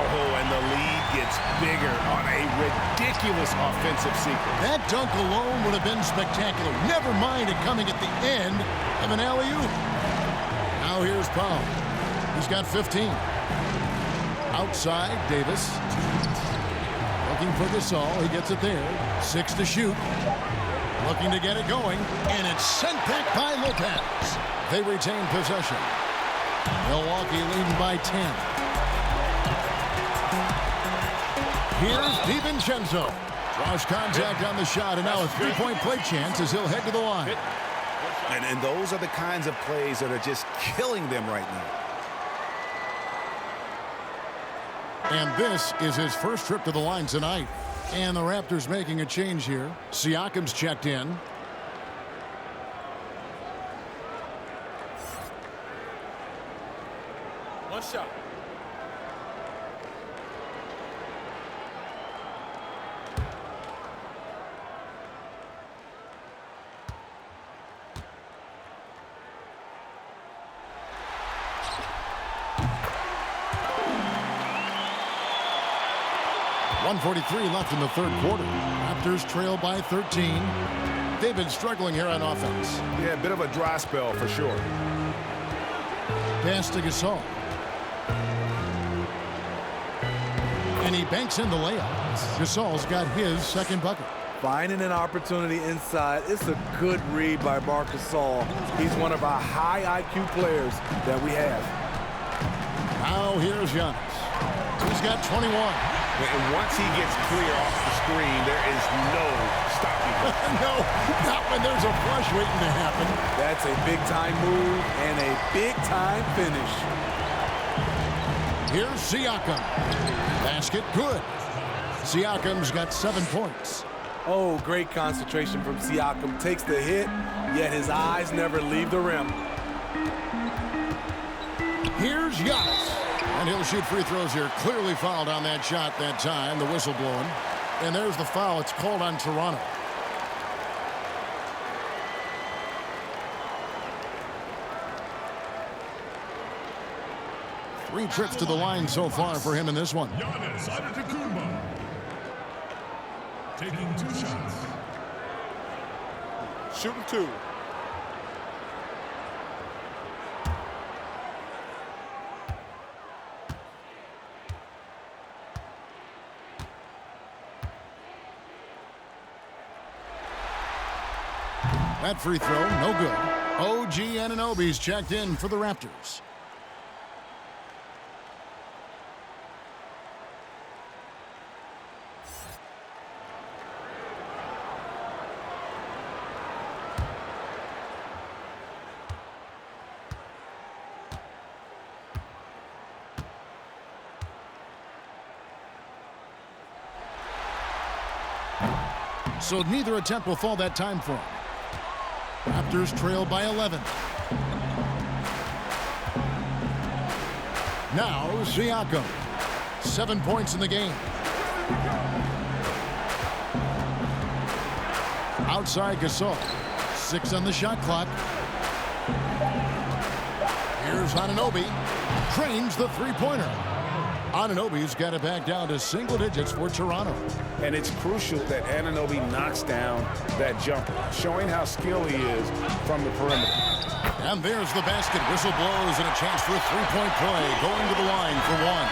Oh, and the lead gets bigger on a ridiculous offensive sequence. That dunk alone would have been spectacular. Never mind it coming at the end of an alley-oop. Now here's Powell. He's got 15. Outside, Davis. Looking for Gasol. He gets it there. 6 to shoot. Looking to get it going. And it's sent back by Lopez. They retain possession. Milwaukee leading by 10. Here's DiVincenzo. Draws contact on the shot, and now a three-point play chance as he'll head to the line. And those are the kinds of plays that are just killing them right now. And this is his first trip to the line tonight. And the Raptors making a change here. Siakam's checked in. One shot. .143 left in the third quarter. Raptors trail by 13. They've been struggling here on offense. Yeah, a bit of a dry spell for sure. Pass to Gasol. And he banks in the layup. Gasol's got his second bucket. Finding an opportunity inside. It's a good read by Marc Gasol. He's one of our high IQ players that we have. Now here's Giannis. He's got 21. And once he gets clear off the screen, there is no stopping him. No, not when there's a flush waiting to happen. That's a big-time move and a big-time finish. Here's Siakam. Basket good. Siakam's got 7 points. Oh, great concentration from Siakam. Takes the hit, yet his eyes never leave the rim. Here's Giannis. And he'll shoot free throws here. Clearly fouled on that shot that time. The whistle blowing. And there's the foul. It's called on Toronto. Three trips to the line so far for him in this one. Giannis Antetokounmpo. Taking 2 shots. Shooting 2. That free throw, no good. OG Anunoby's checked in for the Raptors. So neither attempt will fall that time for him. Raptors trail by 11. Now Siakam. 7 points in the game. Outside Gasol. 6 on the shot clock. Here's Anunoby. Trains the three-pointer. Anunoby's got it back down to single digits for Toronto. And it's crucial that Anunoby knocks down that jumper, showing how skilled he is from the perimeter. And there's the basket. Whistle blows and a chance for a three-point play. Going to the line for one.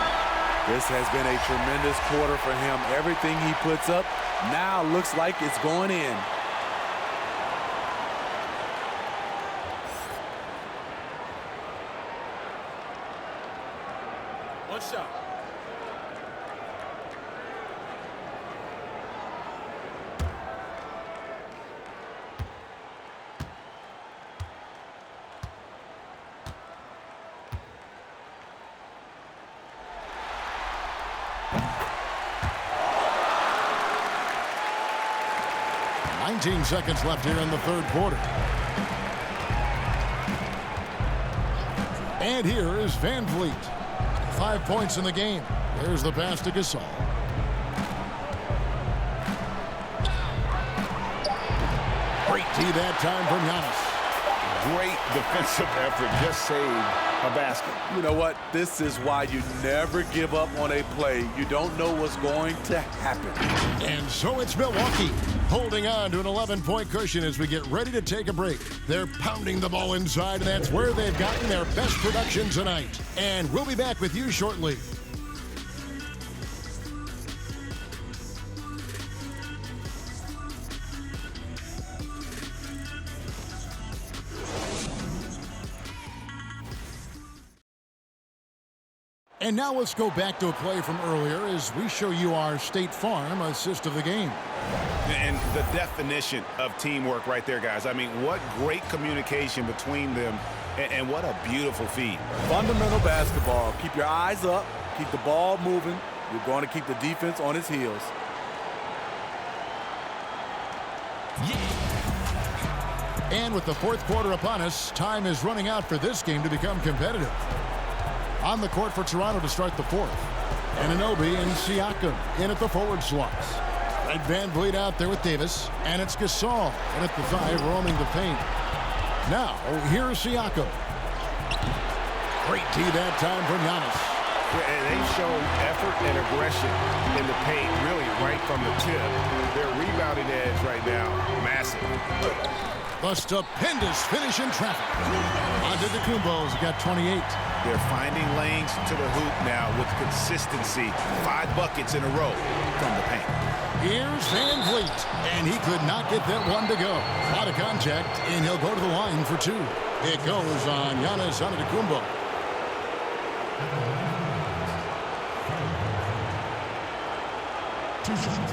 This has been a tremendous quarter for him. Everything he puts up now looks like it's going in. One shot. Seconds left here in the third quarter. And here is Van Vliet. 5 points in the game. There's the pass to Gasol. Great D that time from Giannis. Great defensive effort. Just saved a basket. You know what? This is why you never give up on a play. You don't know what's going to happen. And so it's Milwaukee holding on to an 11-point cushion as we get ready to take a break. They're pounding the ball inside, and that's where they've gotten their best production tonight. And we'll be back with you shortly. And now let's go back to a play from earlier as we show you our State Farm assist of the game. And the definition of teamwork right there, guys. I mean, what great communication between them, and what a beautiful feed. Fundamental basketball. Keep your eyes up. Keep the ball moving. You're going to keep the defense on its heels. And with the fourth quarter upon us, time is running out for this game to become competitive. On the court for Toronto to start the fourth. Anunoby and Siakam in at the forward slots. Red Van Vliet out there with Davis. And it's Gasol in at the 5, roaming the paint. Now, here's Siakam. Great D that time from Giannis. And they've shown effort and aggression in the paint, really right from the tip. Their rebounding edge right now, massive. A stupendous finish in traffic. Antetokounmpo's got 28. They're finding lanes to the hoop now with consistency. 5 buckets in a row from the paint. Here's Van Vliet, and he could not get that one to go. Out of contact, and he'll go to the line for 2. It goes on Giannis Antetokounmpo. Two shots.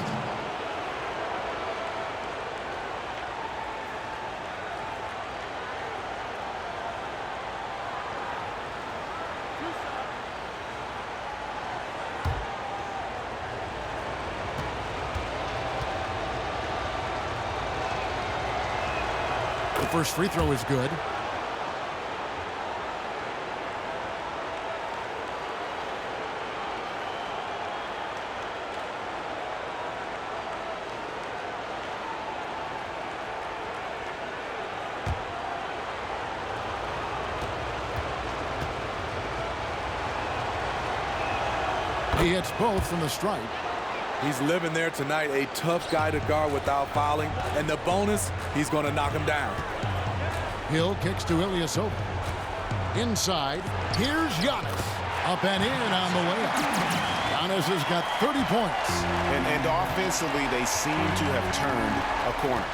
The first free throw is good. He hits both from the stripe. He's living there tonight, a tough guy to guard without fouling. And the bonus, he's going to knock him down. Hill kicks to Ilyasova. Inside, here's Giannis. Up and in on the layup. Giannis has got 30 points. And offensively, they seem to have turned a corner.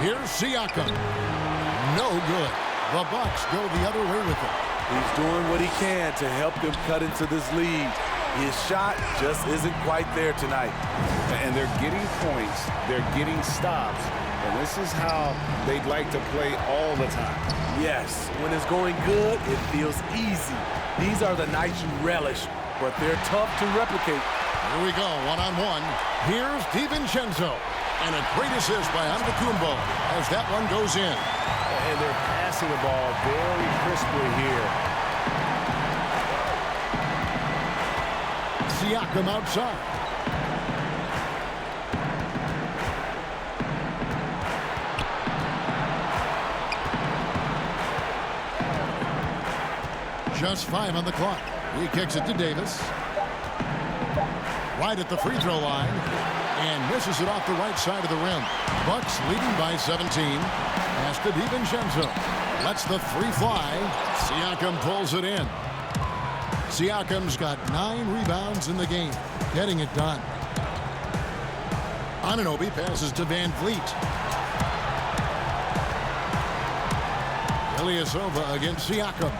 Here's Siakam. No good. The Bucks go the other way with it. He's doing what he can to help them cut into this lead. His shot just isn't quite there tonight. And they're getting points. They're getting stops. And this is how they'd like to play all the time. Yes, when it's going good, it feels easy. These are the nights you relish, but they're tough to replicate. Here we go, one-on-one. Here's DiVincenzo. And a great assist by Antetokounmpo as that one goes in. And they're passing the ball very crisply here. Siakam outside. Just 5 on the clock. He kicks it to Davis. Right at the free throw line. And misses it off the right side of the rim. Bucks leading by 17. Pass to DiVincenzo. Lets the 3 fly. Siakam pulls it in. Siakam's got 9 rebounds in the game. Getting it done. Anunoby passes to Van Vliet. Ilyasova against Siakam.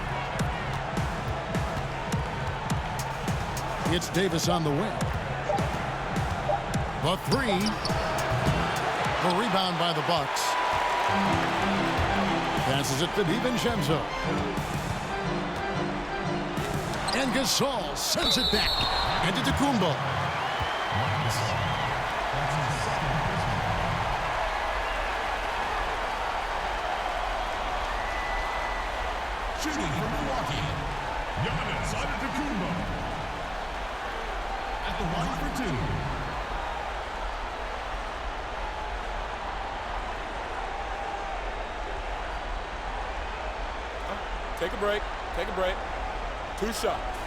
It's Davis on the wing. The 3. The rebound by the Bucks. Passes it to DiVincenzo. And Gasol sends it back. And to Antetokounmpo. Shooting for Milwaukee, Giannis Antetokounmpo. At the line for 2. Take a break. Take a break. 2 shots.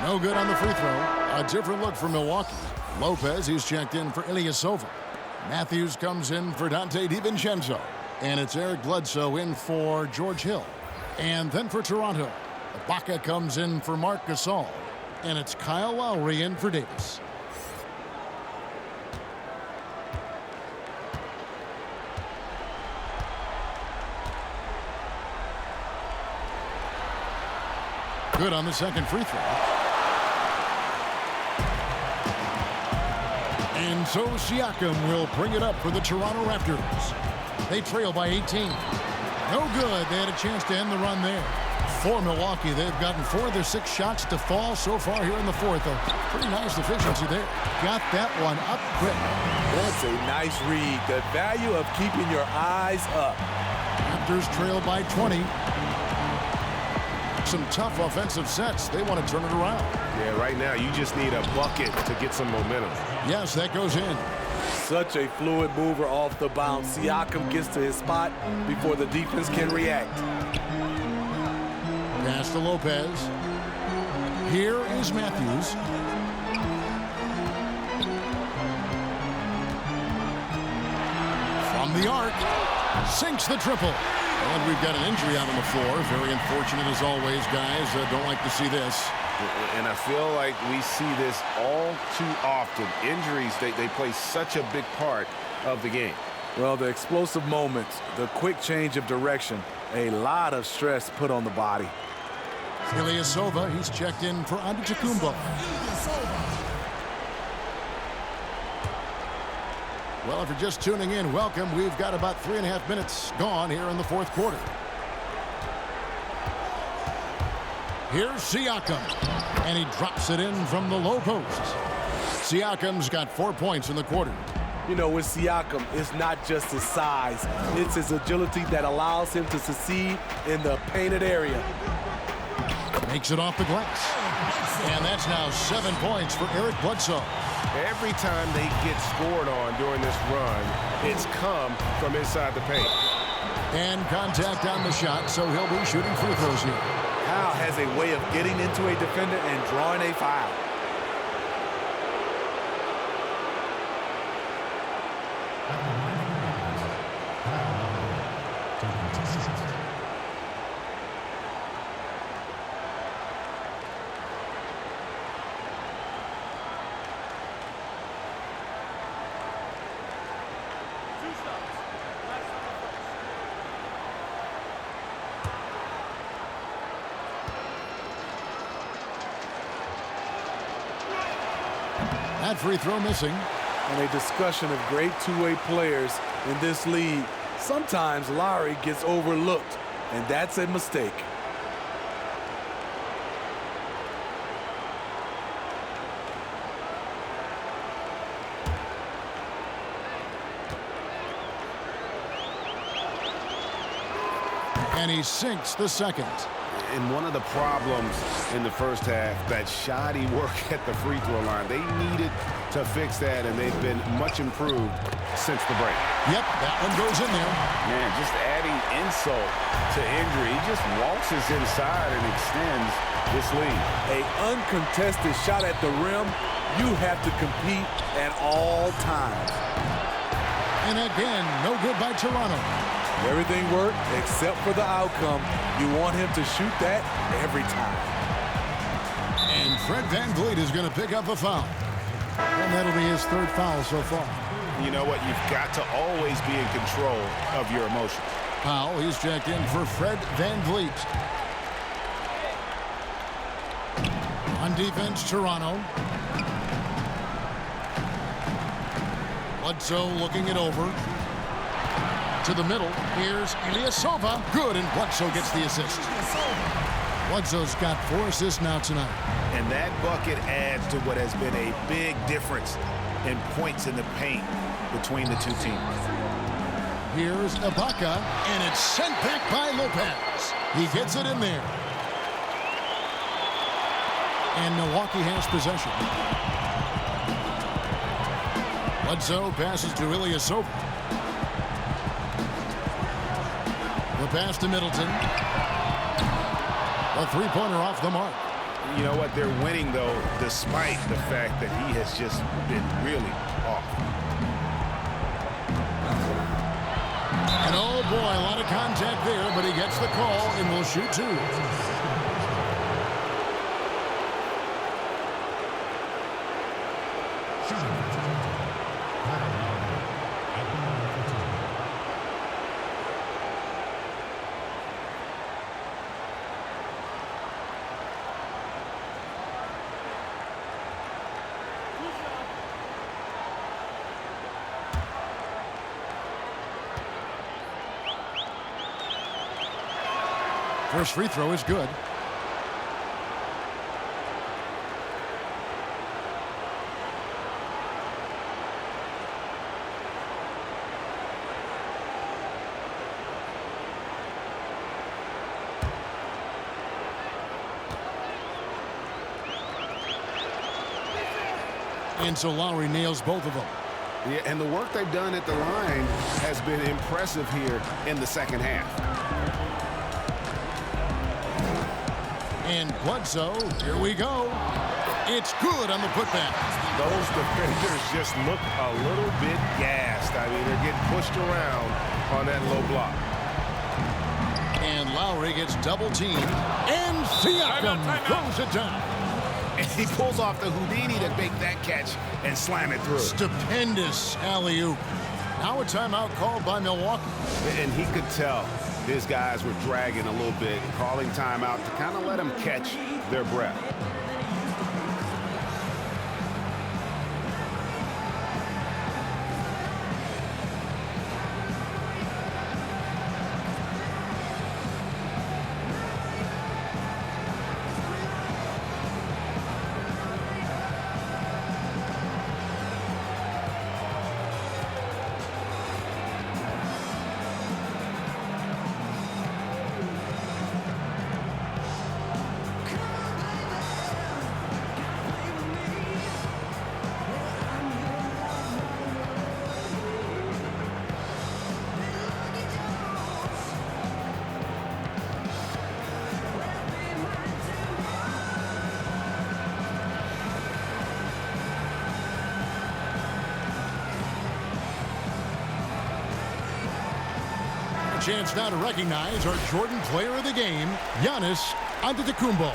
No good on the free throw. A different look for Milwaukee. Lopez, he's checked in for Ilyasova. Matthews comes in for Dante DiVincenzo. And it's Eric Bledsoe in for George Hill. And then for Toronto, Ibaka comes in for Marc Gasol. And it's Kyle Lowry in for Davis. Good on the second free throw. And so Siakam will bring it up for the Toronto Raptors. They trail by 18. No good. They had a chance to end the run there. For Milwaukee, they've gotten 4 of their 6 shots to fall so far here in the fourth. A pretty nice efficiency there. Got that one up quick. That's a nice read. The value of keeping your eyes up. Raptors trail by 20. Some tough offensive sets. They want to turn it around. Yeah, right now you just need a bucket to get some momentum. Yes, that goes in. Such a fluid mover off the bounce. Siakam gets to his spot before the defense can react. Pass to Lopez. Here is Matthews. From the arc. Sinks the triple. And we've got an injury out on the floor. Very unfortunate as always, guys. Don't like to see this. And I feel like we see this all too often. Injuries, they play such a big part of the game. Well, the explosive moments, the quick change of direction, a lot of stress put on the body. Ilyasova, he's checked in for Antetokounmpo. Well, if you're just tuning in, welcome. We've got about 3.5 minutes gone here in the fourth quarter. Here's Siakam, and he drops it in from the low post. Siakam's got 4 points in the quarter. You know, with Siakam, it's not just his size. It's his agility that allows him to succeed in the painted area. Makes it off the glass. And that's now 7 points for Eric Bledsoe. Every time they get scored on during this run, it's come from inside the paint. And contact on the shot, so he'll be shooting free throws here. Kyle has a way of getting into a defender and drawing a foul. That free throw missing. And a discussion of great two-way players in this league. Sometimes Lowry gets overlooked, and that's a mistake. And he sinks the second. And one of the problems in the first half, that shoddy work at the free throw line. They needed to fix that, and they've been much improved since the break. Yep, that one goes in there. Man, just adding insult to injury. He just waltzes inside and extends this lead. An uncontested shot at the rim, you have to compete at all times. And again, no good by Toronto. Everything worked except for the outcome. You want him to shoot that every time. And Fred VanVleet is going to pick up a foul. And that'll be his third foul so far. You know what? You've got to always be in control of your emotions. Powell, he's checked in for Fred VanVleet. On defense, Toronto. Bledsoe looking it over. To the middle, here's Ilyasova. Good, and Bledsoe gets the assist. Bledsoe's got 4 assists now tonight. And that bucket adds to what has been a big difference in points in the paint between the two teams. Here's Ibaka, and it's sent back by Lopez. He gets it in there. And Milwaukee has possession. Bledsoe passes to Ilyasova. The pass to Middleton. A three-pointer off the mark. You know what? They're winning, though, despite the fact that he has just been really off. And oh boy, a lot of contact there, but he gets the call and will shoot two. First free throw is good. And so Lowry nails both of them. Yeah, and the work they've done at the line has been impressive here in the second half. And Bledsoe, here we go. It's good on the putback. Those defenders just look a little bit gassed. I mean, they're getting pushed around on that low block. And Lowry gets double-teamed. And Siakam throws it down. And he pulls off the Houdini to make that catch and slam it through. Stupendous alley-oop. Now a timeout called by Milwaukee. And he could tell his guys were dragging a little bit, calling timeout to kind of let them catch their breath. Chance now to recognize our Jordan Player of the Game, Giannis Antetokounmpo.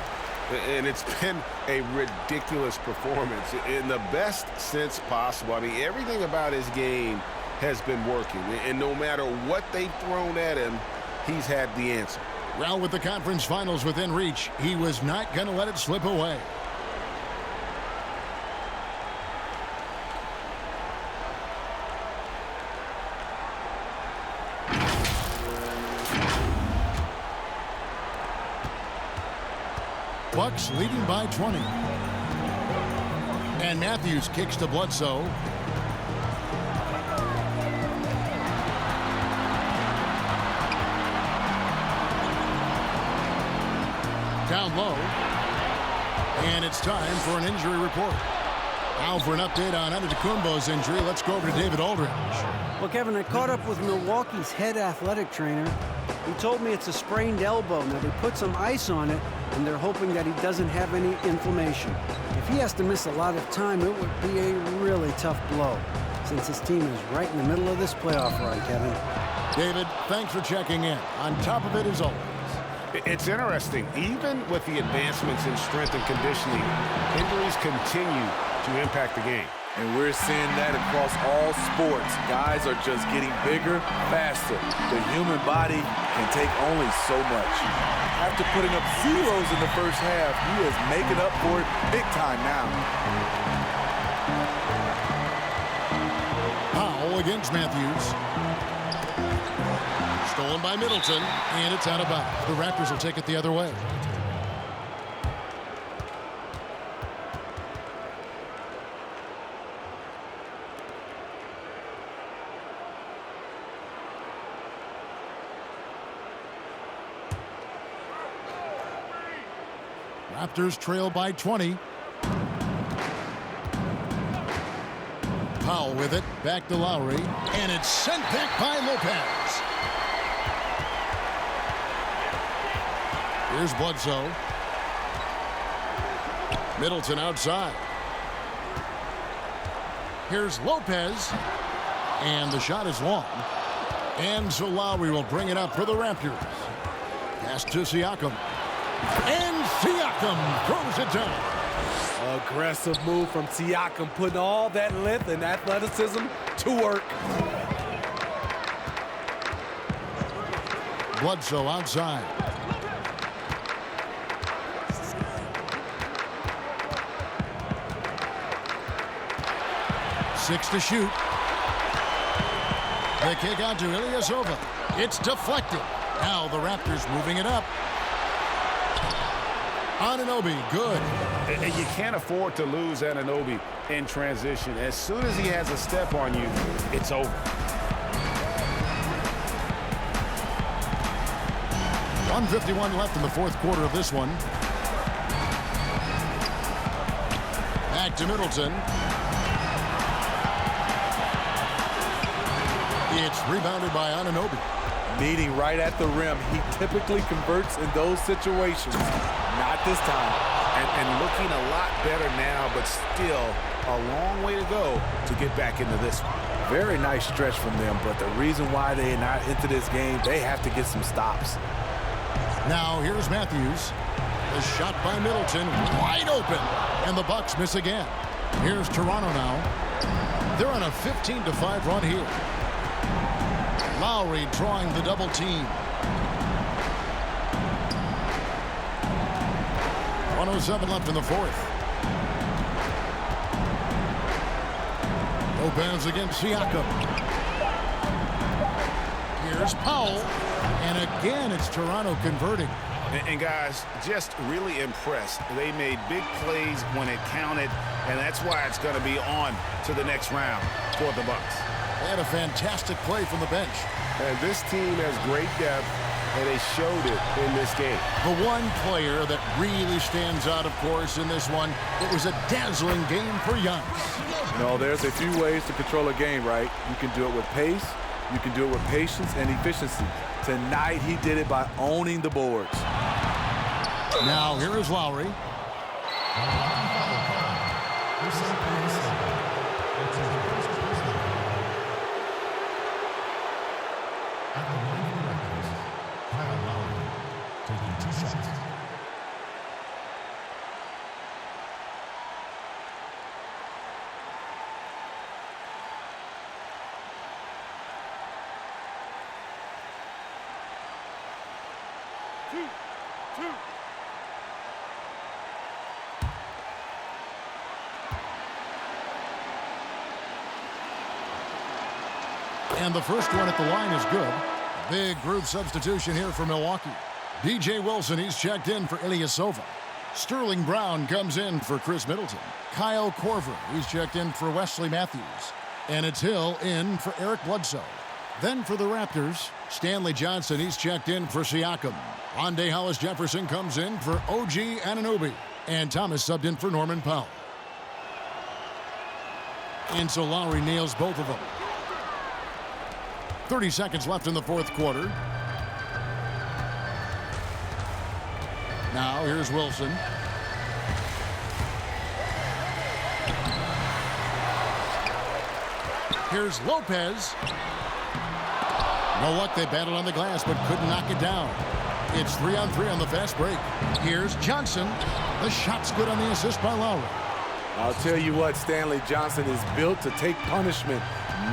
And it's been a ridiculous performance in the best sense possible. I mean, everything about his game has been working. And no matter what they've thrown at him, he's had the answer. Well, with the conference finals within reach, he was not going to let it slip away. Bucks leading by 20. And Matthews kicks to Bledsoe. Down low. And it's time for an injury report. Now for an update on Antetokounmpo's injury, let's go over to David Aldridge. Well, Kevin, I caught up with Milwaukee's head athletic trainer. He told me it's a sprained elbow. Now, they put some ice on it, and they're hoping that he doesn't have any inflammation. If he has to miss a lot of time, it would be a really tough blow, since his team is right in the middle of this playoff run, Kevin. David, thanks for checking in. On top of it, as always. It's interesting. Even with the advancements in strength and conditioning, injuries continue to impact the game. And we're seeing that across all sports. Guys are just getting bigger, faster. The human body can take only so much. After putting up zeros in the first half, he is making up for it big time now. Powell against Matthews. Stolen by Middleton, and it's out of bounds. The Raptors will take it the other way. Raptors trail by 20. Powell with it. Back to Lowry. And it's sent back by Lopez. Here's Bledsoe. Middleton outside. Here's Lopez. And the shot is long. And so Lowry will bring it up for the Raptors. Pass to Siakam. And Siakam throws it down. Aggressive move from Siakam, putting all that length and athleticism to work. Bledsoe outside. Six to shoot. The kick out to Ilyasova. It's deflected. Now the Raptors moving it up. Anunoby, good. You can't afford to lose Anunoby in transition. As soon as he has a step on you, it's over. .151 left in the fourth quarter of this one. Back to Middleton. It's rebounded by Anunoby. Meeting right at the rim. He typically converts in those situations. Not this time. And looking a lot better now, but still a long way to go to get back into this one. Very nice stretch from them, but the reason why they're not into this game, they have to get some stops. Now here's Matthews. The shot by Middleton, wide open, and the Bucks miss again. Here's Toronto now. They're on a 15-5 run here. Lowry drawing the double team. 1:07 left in the fourth. Lopez against Siakam. Here's Powell. And again, it's Toronto converting. And guys, just really impressed. They made big plays when it counted, and that's why it's going to be on to the next round for the Bucks. They had a fantastic play from the bench. And this team has great depth, and they showed it in this game. The one player that really stands out, of course, in this one, it was a dazzling game for Giannis. No, there's a few ways to control a game, right? You can do it with pace, you can do it with patience and efficiency. Tonight, he did it by owning the boards. Now, here is Lowry. And the first one at the line is good. Big group substitution here for Milwaukee. DJ Wilson, he's checked in for Ilyasova. Sterling Brown comes in for Chris Middleton. Kyle Korver, he's checked in for Wesley Matthews. And it's Hill in for Eric Bledsoe. Then for the Raptors, Stanley Johnson, he's checked in for Siakam. Rondé Hollis-Jefferson comes in for OG Anunoby. And Thomas subbed in for Norman Powell. And so Lowry nails both of them. 30 seconds left in the fourth quarter. Now here's Wilson. Here's Lopez. No luck, they battled on the glass but couldn't knock it down. It's 3-on-3 on the fast break. Here's Johnson. The shot's good on the assist by Lowry. I'll tell you what, Stanley Johnson is built to take punishment.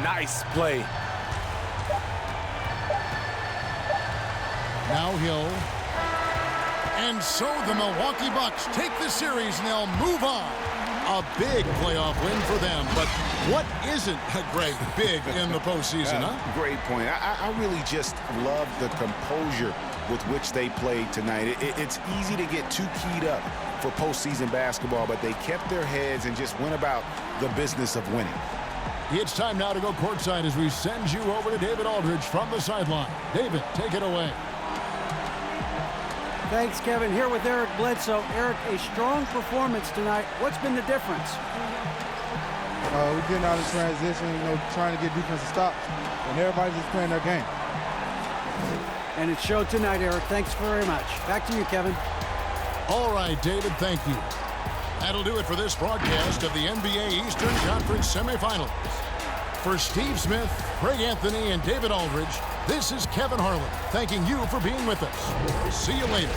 Nice play. Now Hill. And so the Milwaukee Bucks take the series and they'll move on. A big playoff win for them. But what isn't a great big in the postseason, huh? Great point. I really just love the composure with which they played tonight. It's easy to get too keyed up for postseason basketball, but they kept their heads and just went about the business of winning. It's time now to go courtside as we send you over to David Aldridge from the sideline. David, take it away. Thanks, Kevin. Here with Eric Bledsoe. Eric, a strong performance tonight. What's been the difference? We're getting out of transition, trying to get defensive stops, and everybody's just playing their game. And it showed tonight, Eric. Thanks very much. Back to you, Kevin. All right, David, thank you. That'll do it for this broadcast of the NBA Eastern Conference semifinals. For Steve Smith, Craig Anthony, and David Aldridge, this is Kevin Harlan thanking you for being with us. See you later.